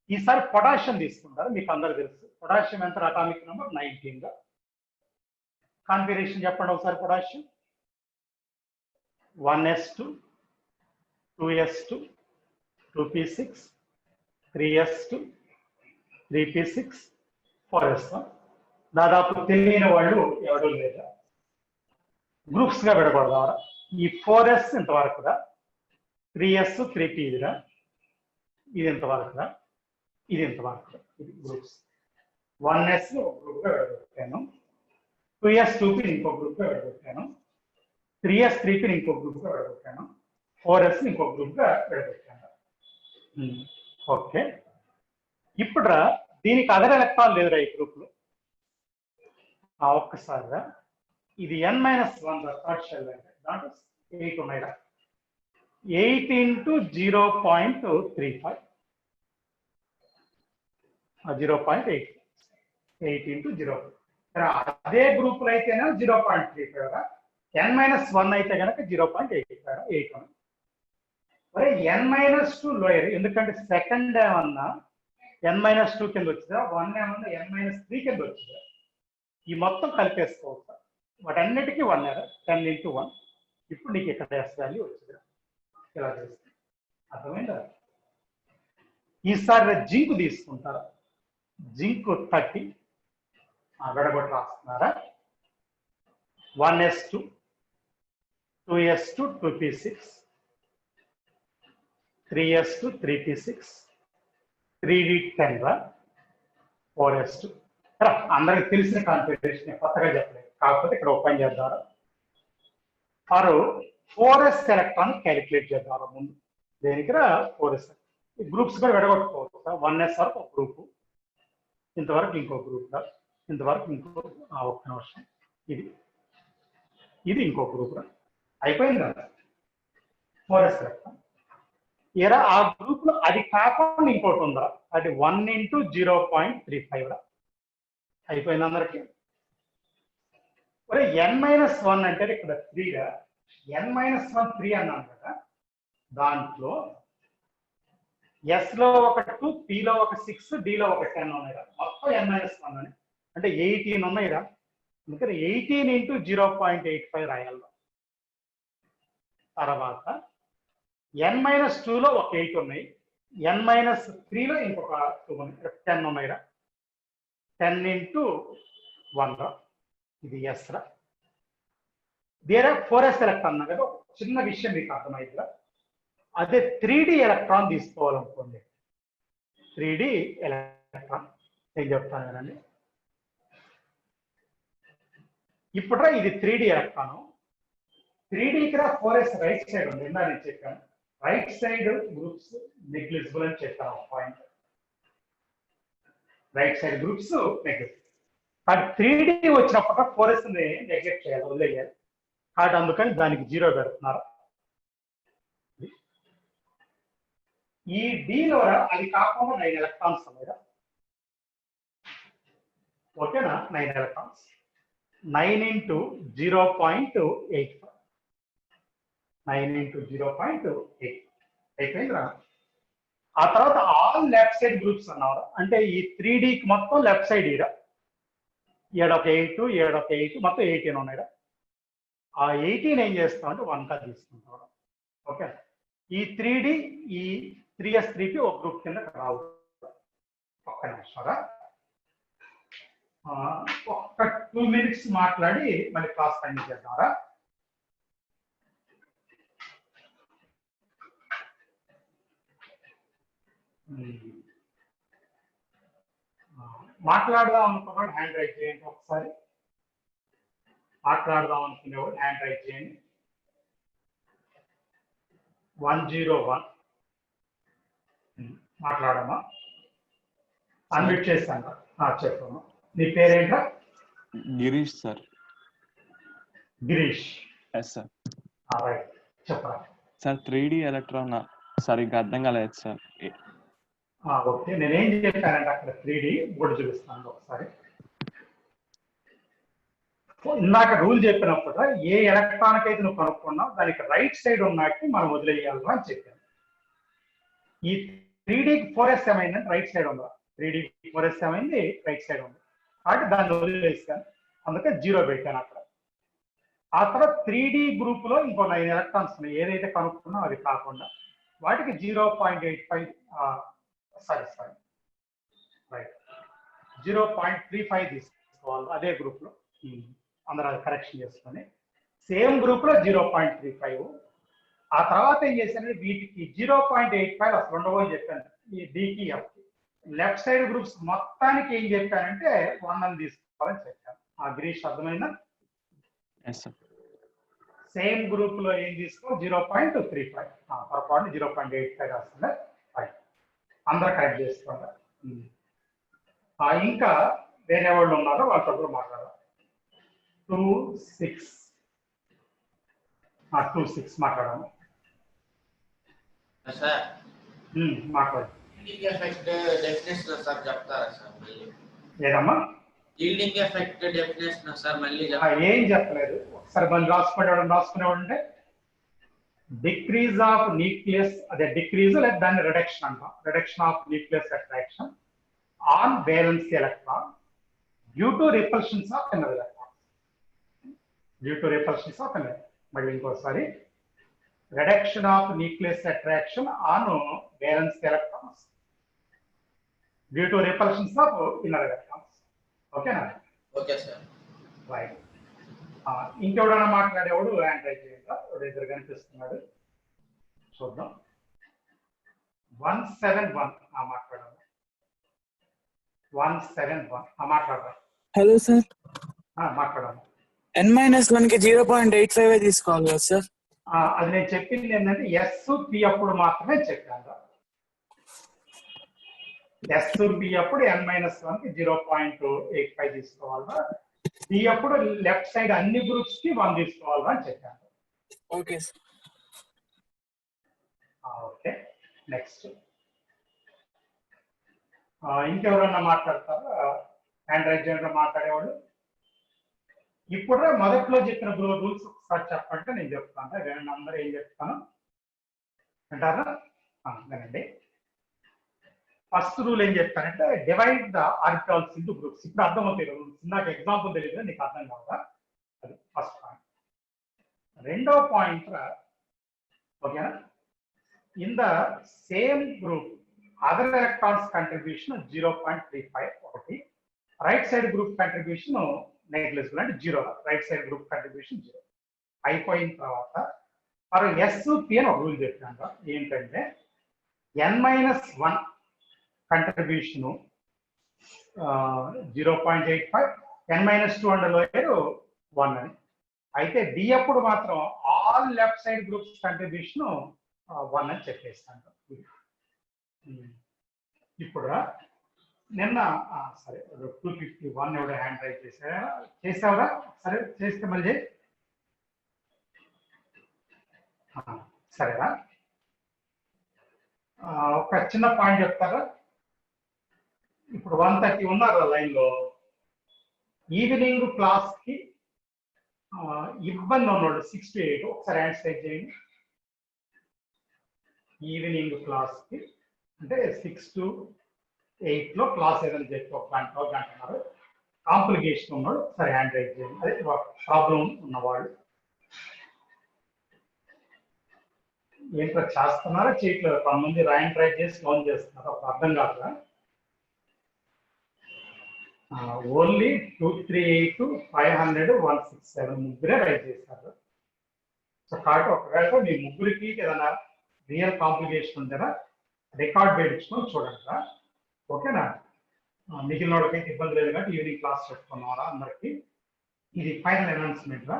[SPEAKER 1] ఈసారి పొటాషియం తీసుకుంటారు, మీకు అందరు తెలుసు. పొటాషియం ఎంత? Atomic number 19. కాన్ఫిగరేషన్ చెప్పండి ఒకసారి. Potassium 1s2 2s2 2p6 3s2 3p6 4s1. దాదాపు తెలియని వాళ్ళు ఎవరు లేదా? గ్రూప్స్ గా విడగొడదాం. ఈ 4s ఇంతవరకురా, 3s 3p ఇదిరా, ఇది ఇంతవరకురా, ఇది ఇంతవరకురా, ఇది గ్రూప్స్. 1s ఒక గ్రూప్ గా విడగొట్టాను, 2s 2p ఇంకో గ్రూప్ గా విడగొట్టాను, 3s 3p ఇంకో గ్రూప్ గా విడగొట్టాను, 4s ఇంకో గ్రూప్ గా విడగొట్టాను. ఓకే, ఇప్పుడు దీనికి అదర్ ఎలక్ట్రాన్ లేదురా ఈ గ్రూప్ లో. ఒక్కసారిరా, ఇది n-1 థర్డ్ షెల్ అంటే దాంట్లో 8 ఉన్నాయిరా. 8 into 0.35, 0.8, 8 into 0. అదే గ్రూప్ లో అయితేనే 0.35, n-1 అయితే కనుక 0.8. మరి n-2 లోయర్, ఎందుకంటే సెకండ్ ఏమన్నా n-2 కింద వచ్చిందా, 1 ఏమన్నా n-3 కింద వచ్చిందా, ఈ మొత్తం కలిపేసుకోవచ్చు. వాటన్నిటికీ 1 10 into 1. ఇప్పుడు నీకు ఇక్కడ ఎస్ వాల్యూ వచ్చింది. ఇలా చేస్తుంది, అర్థమైందా? ఈసారి జింక్ తీసుకుంటారా, జింక్ 30 విడగొట్టి రాస్తున్నారా. 1s2, 2s2 2p6, 3s2 3p6, 3d10 రా, 4s2. అందరికి తెలిసిన కాన్ఫిగరేషన్, కొత్తగా చెప్పలేదు, కాకపోతే ఇక్కడ ఓపెన్ చేద్దాం. ఫర్ 4s ఎలక్ట్రాన్ క్యాలిక్యులేట్ చేద్దాం ముందు. దేనికి 4s గ్రూప్స్ కూడా విడగొట్టుకోవచ్చు. 1s వరకు ఒక గ్రూపు, ఇంతవరకు ఇంకో గ్రూప్, ఇంతవరకు ఇంకో ఒక్క నిమిషం, ఇది ఇంకో గ్రూప్ అయిపోయింది కదా 4s ఎలక్ట్రాన్. ఆ గ్రూప్ లో అది కాకుండా ఇంకోటి ఉందా, అది 1 into 0.35 అయిపోయింది అందరికి. n-1 అంటే ఇక్కడ 3 n-1 3 అన్నాను కదా, దాంట్లో ఎస్ లో ఒక 2, p లో ఒక 6, d లో ఒక 10 ఉన్నాయిరా. మొత్తం n-1 అని అంటే 18 ఉన్నాయిరా. అందుకని 18 into 0.85 రాయాలి. తర్వాత n-2 లో ఒక 8 ఉన్నాయి, n-3 లో ఇంకొక 2 ఉన్నాయి, 10 ఉన్నాయిరా. 10 into 1 రా, ఇది ఎస్ రా. దేరా 4s ఎలక్ట్రాన్ అన్నా కదా, చిన్న విషయం మీకు అర్థమైందిరా. అదే 3d ఎలక్ట్రాన్ తీసుకోవాలనుకోండి, 3d ఎలక్ట్రాన్ నేను చెప్తాను కదండి. ఇప్పుడు ఇది 3d electron, 3dకి 4s right side ఉంది. ఇందా నేను చెప్పాను రైట్ సైడ్ గ్రూప్స్ నెగ్లిజిబుల్ అని చెప్పాను, ఒక point. Right side groups negligible. కానీ 3d వచ్చినప్పుడు 4s ని నెగ్లెక్ట్ చేయాలి, వదిలేయాలి. కాబట్టి అందుకని దానికి 0 పెడుతున్నారు. ఈ d లో అది కాకుండా 9 ఎలక్ట్రాన్స్ ఉన్నాయి. ఓకేనా, 9 ఎలక్ట్రాన్స్, 9 into 0.8, 9 into 0.8 అయిపోయిందిరా. ఆ తర్వాత ఆల్ లెఫ్ట్ సైడ్ గ్రూప్స్ అన్నారు, అంటే ఈ 3dకి మొత్తం లెఫ్ట్ సైడ్ ఇరా, 7 ఒక 8 మొత్తం 18 ఉన్నాయిరా. ఆ 18 ఏం చేస్తామంటే 1 గా తీసుకుంటాం. ఓకే, ఈ 3d ఈ 3s 3p ఒక గ్రూప్ కింద రావు. ఒక్క నిమిషం, ఒక్క 2 minutes మాట్లాడి మళ్ళీ క్లాస్ కంటిన్యూ చేద్దాంరా. మాట్లాడదాం అనుకున్నాడు హ్యాండ్ రైట్ చేయండి ఒకసారి. మాట్లాడదాం అనుకునేవాడు హ్యాండ్ రైట్ చేయండి. 101 మాట్లాడమ్మా, అన్మ్యూట్ చేస్తాను. చెప్పమ్మా, నీ పేరేంటా?
[SPEAKER 4] Girish sir.
[SPEAKER 1] Girish,
[SPEAKER 4] yes sir.
[SPEAKER 1] Right, చెప్పరా
[SPEAKER 4] సార్. 3d ఎలక్ట్రాన్ సరిగ్గా అర్థం కాలేదు సార్.
[SPEAKER 1] ఓకే, నేనేం చెప్పానంటే అక్కడ 3d బోర్డు చూపిస్తాను ఒకసారి. ఇందాక రూల్ చెప్పినప్పుడు ఏ ఎలక్ట్రానిక్ అయితే నువ్వు కనుక్కున్నావు దానికి రైట్ సైడ్ ఉన్నట్టు మనం వదిలేయాలి అని చెప్పాను. ఈ 3dకి 4s ఏమైందంటే రైట్ సైడ్ ఉందా, 3dకి 4s ఏమైంది రైట్ సైడ్ ఉంది, కాబట్టి దాన్ని వదిలేసాను. అందుకే 0 పెట్టాను అక్కడ. ఆ తర్వాత 3d గ్రూప్ లో ఇంకో 9 ఎలక్ట్రాన్స్ ఉన్నాయి, ఏదైతే కనుక్కున్నావు అది కాకుండా వాటికి 0.85 రైట్ 0.35 తీసుకోవాలి అదే గ్రూప్ లో. అందరూ అది కరెక్షన్ చేసుకొని సేమ్ గ్రూప్ లో 0.35. ఆ తర్వాత ఏం చేశానంటే వీటికి 0.85 అసలు ఉండవు అని చెప్పాను, ఈ డికి ఎఫ్. లెఫ్ట్ సైడ్ గ్రూప్స్ మొత్తానికి ఏం చెప్పానంటే 1 అని తీసుకోవాలని చెప్పాను. ఆ గిరీష్ అర్థమైందా?
[SPEAKER 4] Yes sir.
[SPEAKER 1] సేమ్ గ్రూప్ లో ఏం తీసుకో 0.35, పొరపాటు 0.85 వస్తుంది. అందరూ కరెక్ట్ చేసుకోండి. ఇంకా వేరే వాళ్ళు ఉన్నారో వాళ్ళతో కూడా మాట్లాడాలి. 2.6 మాట్లాడాము
[SPEAKER 2] సార్.
[SPEAKER 1] మాట్లాడు.
[SPEAKER 2] ఈల్డింగ్ ఎఫెక్ట్ డెఫినేషన్ సార్ చెప్తారా సార్ మళ్ళీ?
[SPEAKER 1] ఏదమ్మా
[SPEAKER 2] ఈల్డింగ్ ఎఫెక్ట్ డెఫినేషన్ సార్ మళ్ళీ
[SPEAKER 1] ఏం చెప్పలేదు, ఒకసారి మళ్ళీ రాసుకునేవాడు అంటే డిక్రీజ్ ఆఫ్ న్యూక్లియస్, అదే డిక్రీజ్ లేదా దాన్ని రిడక్షన్ అంటాం. Reduction of nucleus attraction on valence electron due to repulsions of inner electron. Due to repulsions of inner. మళ్ళీ ఇంకోసారి, reduction of nucleus attraction on valence electrons due to repulsions of inner electrons. Okay na?
[SPEAKER 2] Okay sir.
[SPEAKER 1] Right. ఇంకెవడన్నా మాట్లాడేవాడు hand raise చేయండి. ఎదురు కనిపిస్తున్నాడు చూద్దాం. 171 మాట్లాడాలి. 171 మాట్లాడదాం.
[SPEAKER 5] Hello sir.
[SPEAKER 1] మాట్లాడాలి.
[SPEAKER 5] n-1 కి 0.85 తీసుకోవాలి కదా సార్?
[SPEAKER 1] అది నేను చెప్పింది ఏంటంటే S-P అప్పుడు మాత్రమే చెప్పాను. S-P అప్పుడు n-1 కి 0.85 తీసుకోవాలా, D అప్పుడు లెఫ్ట్ సైడ్ అన్ని గ్రూప్స్ కి 1 తీసుకోవాలా అని చెప్పాను.
[SPEAKER 5] Okay sir.
[SPEAKER 1] ఓకే, నెక్స్ట్ ఇంకెవరన్నా మాట్లాడతారా? హ్యాండ్ రైజ్ చేయడం మాట్లాడేవాళ్ళు. ఇప్పుడు మొదట్లో చెప్పిన రూల్స్ ఒకసారి చెప్పంటే నేను చెప్తాను. వినండి, అందరూ ఏం చెప్తాను అంటారా? వినండి. ఫస్ట్ రూల్ ఏం చెప్తానంటే divide the orbitals into groups. ఇప్పుడు అర్థమవుతాయి రూల్స్. నాకు ఎగ్జాంపుల్ తెలియదు, నీకు అర్థం కావాలా? అది ఫస్ట్ పాయింట్. రెండో పాయింట్, ఓకేనా, in the same group other electrons contribution 0.35 ఒకటి, right side group contribution negligible అంటే 0. రైట్ సైడ్ గ్రూప్ కంట్రిబ్యూషన్ 0 అయిపోయిన తర్వాత మరి S-P అని ఒక రూల్ చెప్పాను. ఏంటంటే n-1 కంట్రిబ్యూషన్ 0.85, n-2 అండర్లోయర్ 1 అని. అయితే D అప్పుడు మాత్రం all left side groups contribution 1 అని చెప్పేస్తాను. ఇప్పుడు నిన్న సరే 251 ఎవడో హ్యాండ్ రైజ్ చేసావరా? సరే చేస్తే మళ్ళీ సరేరా. ఒక చిన్న పాయింట్ చెప్తారా? ఇప్పుడు 130 ఉన్నారు లైన్ లో. ఈవినింగ్ క్లాస్ కి ఇబ్బంది ఉన్నాడు 6 to 8, ఒకసారి హ్యాండ్ రైజ్ చేయండి. ఈవినింగ్ క్లాస్ కి అంటే 6 to 8 లో క్లాస్ ఏదైనా చెప్పి ఒక గంటన్నర కాంప్లికేషన్ ఉన్నాడు, సరే హ్యాండ్ రైజ్ చేయండి. అదే ప్రాబ్లం ఉన్నవాళ్ళు. ఏంటో చేస్తున్నారా చేయట్లేదు? కొంతమంది హ్యాండ్ రైజ్ చేసి ఫోన్ చేస్తున్నారు, ఒక అర్థం కాదు. ఓన్లీ 238, 500, 167 ముగ్గురే రైజ్ చేశారు. సో కాబట్టి ఒకవేళ మీ ముగ్గురికి ఏదైనా రియల్ కాంప్లికేషన్ ఉంటేనా రికార్డ్ పెట్టించుకొని చూడండి. ఓకేనా? మిగిలిన వాళ్ళకైతే ఇబ్బంది లేదు కాబట్టి ఈవినింగ్ క్లాస్ చెప్పుకున్నారా అందరికి. ఇది ఫైనల్ అనౌన్స్మెంట్ రా.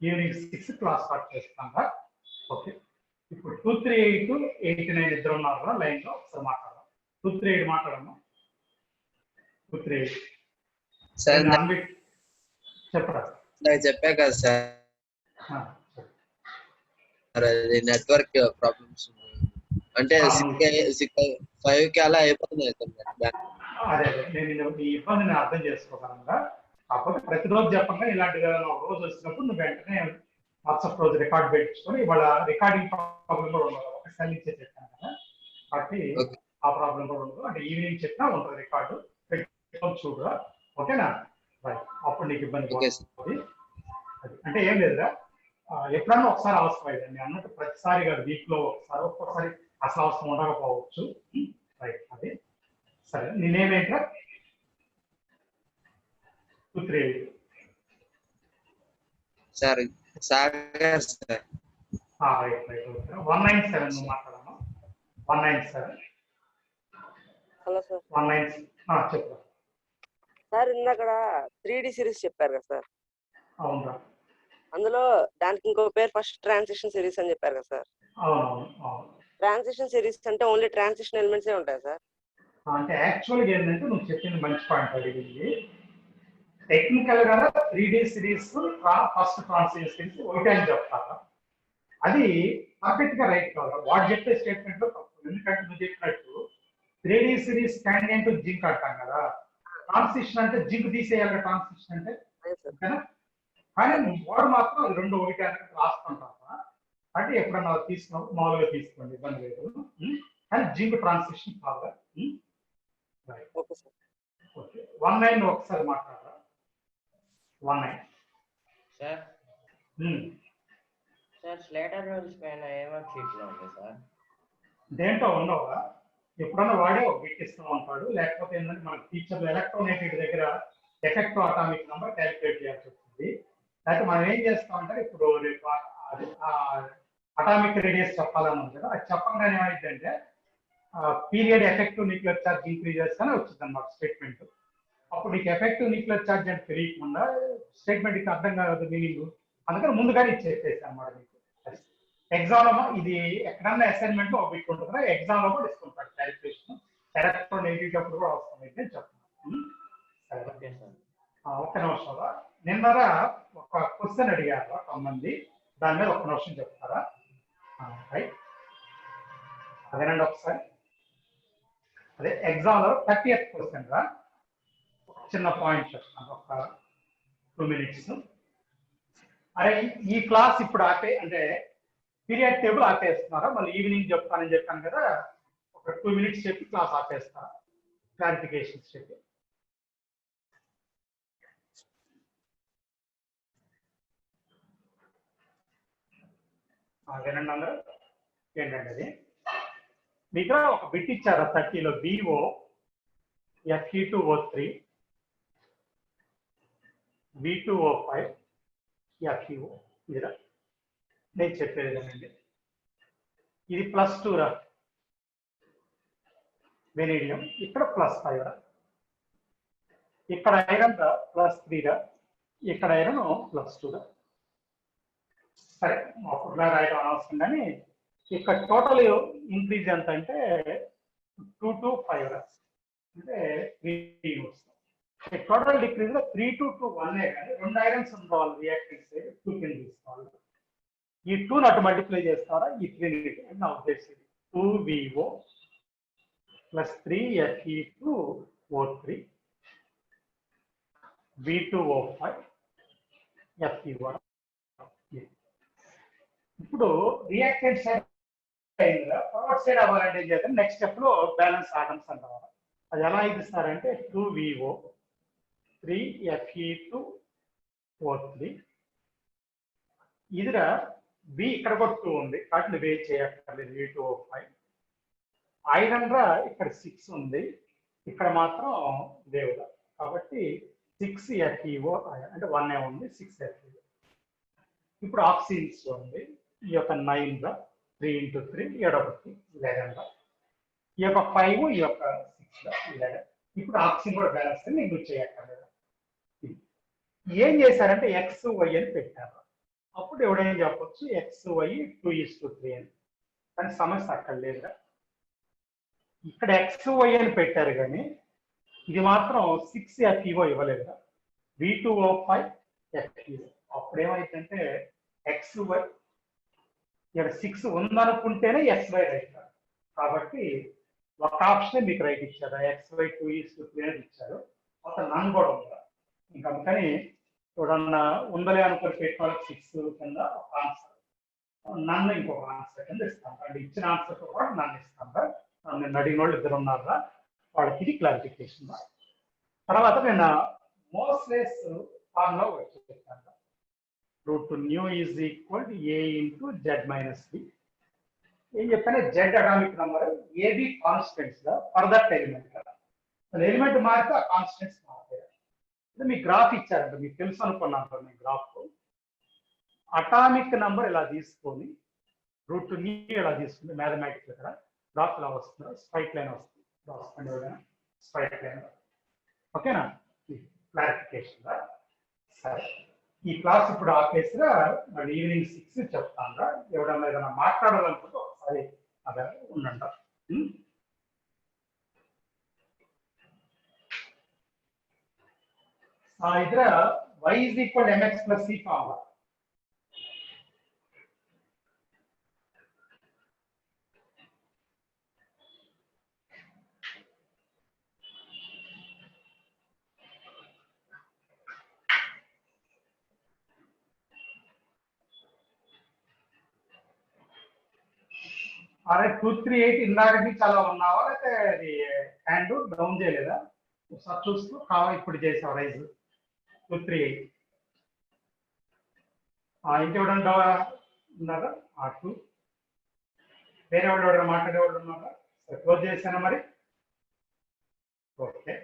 [SPEAKER 1] ఈవినింగ్ 6 క్లాస్ స్టార్ట్ చేస్తాం. ఓకే, ఇప్పుడు 238, 89 ఇద్దరు ఉన్నారు లైన్ లో, ఒకసారి మాట్లాడదాం. 238 మాట్లాడమ్మా. 238 చెప్పరా?
[SPEAKER 6] చెప్పా కదా సార్, నెట్వర్క్ ప్రాబ్లమ్స్ అంటే 5కి అలా అయిపోతున్నాయి.
[SPEAKER 1] అదే నేను ఈ ఇబ్బందిని అర్థం చేసుకోగలనుగా. కాకపోతే ప్రతిరోజు చెప్పంగా ఇలాంటివి ఏదైనా ఒక రోజు వచ్చినప్పుడు నువ్వు వెంటనే వాట్సాప్ రోజు రికార్డ్ పెట్టించుకొని ఇవాళ రికార్డింగ్ ప్రాబ్లం కూడా ఉండదు. ఒకసారి ఇచ్చే చెప్పాను కదా, కాబట్టి ఆ ప్రాబ్లం కూడా ఉండదు. అంటే ఈవినింగ్ చెప్పినా ఉంటుంది రికార్డు, పెట్టుకొని చూడరా. ఓకేనా? రైట్, అప్పుడు నీకు ఇబ్బంది పోతుంది. అంటే ఏం లేదురా, ఎప్పుడన్నా ఒకసారి అవసరం అయిందండి అన్నట్టు. ప్రతిసారి కాదు, వీక్ లో ఒకసారి, ఒక్కొక్కసారి అసలు అవసరం ఉండకపోవచ్చు. రైట్, అది సరే. నేనేమేంట్రా 238
[SPEAKER 6] sir Sagar sir.
[SPEAKER 1] Right right okay 197 నువ్వు మాట్లాడము 197
[SPEAKER 7] హలో సార్
[SPEAKER 1] 197 చెప్పు
[SPEAKER 7] సార్ ఇందాక 3D సిరీస్ చెప్పారు కదా సార్
[SPEAKER 1] అవునరా
[SPEAKER 7] అందులో దానికి ఇంకో పేరు ఫస్ట్ ట్రాన్సిషన్ సిరీస్ అని చెప్పారు కదా సార్
[SPEAKER 1] అవును
[SPEAKER 7] ట్రాన్సిషన్ సిరీస్ అంటే ఓన్లీ ట్రాన్సిషన్ ఎలిమెంట్సే ఉంటాయి సార్
[SPEAKER 1] అంటే యాక్చువల్గా ఏంటంటే నువ్వు చెప్పింది మంచి పాయింట్ అడిగింది టెక్నికల్ గా 3D series first transition series ఒకటే అని చెప్తారు అది పర్ఫెక్ట్ గా రైట్ కాదు వాడు చెప్పే స్టేట్మెంట్ లో తప్పు ఎందుకంటే నువ్వు చెప్పినట్టు 3D సిరీస్ క్యాండిడేట్ జింక్ అంటాం కదా ట్రాన్సిషన్ అంటే జింక్ తీసేయాలి ట్రాన్సిషన్ అంటే ఓకేనా కానీ వాడు మాత్రం అది రెండు ఒకటి అని రాస్తుంటారు అంటే ఎప్పుడన్నా తీసుకున్నప్పుడు మామూలుగా తీసుకోండి ఇబ్బంది లేదు కానీ జింక్ ట్రాన్సిషన్ కావాలి ఓకే 19 ఒకసారి మాట్లాడరా 19
[SPEAKER 2] సార్ సార్ స్లేటర్ రూల్స్ పైన ఏమో షీట్ లో ఉంది సార్
[SPEAKER 1] దేంట్లో ఉండవుగా ఎప్పుడన్నా వాడే ఒక బిట్ ఇస్తూ ఉంటాడు లేకపోతే ఏంటంటే మన టీచర్లు ఎలక్ట్రోనెటిక్ దగ్గర ఎఫెక్టివ్ అటామిక్ నెంబర్ క్యాలిక్యులేట్ చేయాల్సి వస్తుంది లేకపోతే మనం ఏం చేస్తామంటే ఇప్పుడు రేపు అటామిక్ రేడియస్ చెప్పాలని ఉంది కదా అది చెప్పగానే ఏమైందంటే period effective nuclear charge increase చేస్తానే వచ్చింది అన్నమాట స్టేట్మెంట్ అప్పుడు నీకు ఎఫెక్టివ్ న్యూక్లియర్ ఛార్జ్ అంటే తెలియకుండా స్టేట్మెంట్కి అర్థం కాదు మీనింగ్ అందుకని ముందుగానే ఇచ్చేసేసి అన్నమాట మీకు ఎగ్జామ్ లో ఇది ఎక్కడన్నా అసైన్మెంట్ లో బిట్ ఉంటుంది ఎగ్జామ్ లో కూడా ఇస్తుంటాడు క్యాలిక్యులేషన్ ఎలక్ట్రోనెటిక్ అప్పుడు కూడా అవసరం అయితే చెప్తున్నాను ఒక్క నిమిషంలో నిన్నరా ఒక క్వశ్చన్ అడిగారు కొంతమంది దాని మీద ఒక్క నిమిషం చెప్తారా రైట్ అదేనండి ఒకసారి అదే ఎగ్జామ్ లో 30th క్వశ్చన్ రా చిన్న పాయింట్ చెప్తాను ఒక 2 minutes అరే ఈ క్లాస్ ఇప్పుడు ఆపే అంటే పీరియడ్ టేబుల్ ఆపేస్తున్నారా మళ్ళీ ఈవినింగ్ చెప్తానని చెప్పాను కదా ఒక 2 minutes చెప్పి క్లాస్ ఆపేస్తారా క్లారిఫికేషన్స్ చెప్పి వినండి అందరూ ఏంటంటే అది మీకు ఒక బిట్ ఇచ్చారు 30లో BO Fe2O3 V2O5 FeO ఇదిరా నేను చెప్పేది ఏనండి ఇది +2 రా వెనేడియం ఇక్కడ +5 రా ఇక్కడ ఐరన్ రా +3 రా ఇక్కడ ఐరన్ +2 రా సరే అప్పుడులా రాయడం అనవసరం కానీ ఇక్కడ టోటల్ ఇంక్రీజ్ ఎంత అంటే 2 to 5 రా అంటే 3 వస్తుంది టోటల్ డిక్రీజ్ లో 3 to 2 1 కానీ 2 ఐరన్స్ ఉండాలి రియాక్టెన్స్ 2 కింద తీసుకోవాలి ఈ 2 అటు మల్టిప్లై చేస్తారా ఈ 3 నా ఉద్దేశం 2VO + 3Fe2O3 V2O5 FeO ఇప్పుడు రియాక్టెంట్ సైడ్ ఫార్వర్డ్ సైడ్ అవ్వాలంటే ఏం చేద్దాం నెక్స్ట్ స్టెప్ లో బ్యాలెన్స్ ఆటమ్స్ అంటారు అది ఎలా ఇస్తారంటే 2VO 3Fe2O3 ఇదిరా B ఇక్కడ కూడా 2 ఉంది కాబట్టి వే చేయక్కర్లేదు V2O5 ఐరన్ రా ఇక్కడ 6 ఉంది ఇక్కడ మాత్రం లేవురా కాబట్టి 6FeO అంటే 1 ఉంది 6FeO ఇప్పుడు ఆక్సిజన్స్ ఉంది ఈ యొక్క 9 రా 3 into 3 ఒకటి 11 రా ఈ యొక్క 5 ఈ యొక్క 6 రా 11 ఇప్పుడు ఆక్సిజన్ కూడా బ్యాలెన్స్ నేను చేయక్కర్లేదు ఏం చేశారంటే XY అని పెట్టారు అప్పుడు ఎవడేం చెప్పొచ్చు XY 2:3 అని కానీ సమస్య అక్కడ లేదురా ఇక్కడ XY అని పెట్టారు కానీ ఇది మాత్రం 6FeO ఇవ్వలేదురా V2O5 FeO అప్పుడు ఏమైందంటే XY ఇక్కడ 6 ఉందనుకుంటేనే XY రైట్ కాబట్టి ఒక ఆప్షన్ మీకు రైట్ ఇచ్చారు XY 2:3 అని ఇచ్చారు ఒక నన్ కూడా ఉంది ఇంకా అందుకని చూడన్నా ఉందలే అనుకుని పెట్టుకోవాలి 6 కింద ఒక ఆన్సర్ నన్ను ఇంకొక ఆన్సర్ కింద ఇస్తాను అంటే ఇచ్చిన ఆన్సర్ కూడా నన్ను ఇస్తాను నేను అడిగిన వాళ్ళు 2 ఉన్నారా వాళ్ళకి ఇది క్లారిఫికేషన్ తర్వాత నేను మోస్ట్లెస్ ఫార్ములా వచ్చి చెప్తాను √μ = A × Z - B ఏం చెప్పాను Z atomic number AB constants గా ఫర్ దట్ ఎలిమెంట్ కదా ఎలిమెంట్ మారితే ఆ కాన్స్టెంట్స్ మారుతాయి మీకు గ్రాఫ్ ఇచ్చారంట మీకు తెలుసు అనుకున్నాను మీ గ్రాఫ్ అటామిక్ నంబర్ ఇలా తీసుకొని రూట్ ని ఇలా తీసుకుంటే మ్యాథమెటిక్స్ ఇక్కడ గ్రాఫ్ ఇలా వస్తుంది, స్ట్రైట్ లైన్ వస్తుంది, రాసుకోండి ఎవరైనా స్ట్రైట్ లైన్. ఓకేనా? క్లారిఫికేషన్. సరే, ఈ క్లాస్ ఇప్పుడు ఆపేసిగా మళ్ళీ ఈవినింగ్ 6 చెప్తాను. ఎవడన్నా ఏదైనా మాట్లాడాలనుకుంటే ఒకసారి అదే ఉండండి. ఇದ್ರ y is equal to mx plus c formula. అరే 238 ఇందాక నుంచి అలా ఉన్నావా, లేకపోతే అది హ్యాండ్ డౌన్ చేయలేదా? ఒకసారి చూస్తూ కావాలి ఇప్పుడు చేసావు రైజ్ 238. ఇంకెవడన్నా ఉన్నారా? 2 వేరే వాళ్ళు ఎవరైనా మాట్లాడేవాళ్ళు ఉన్నారా? క్లోజ్ చేశానా మరి? ఓకే.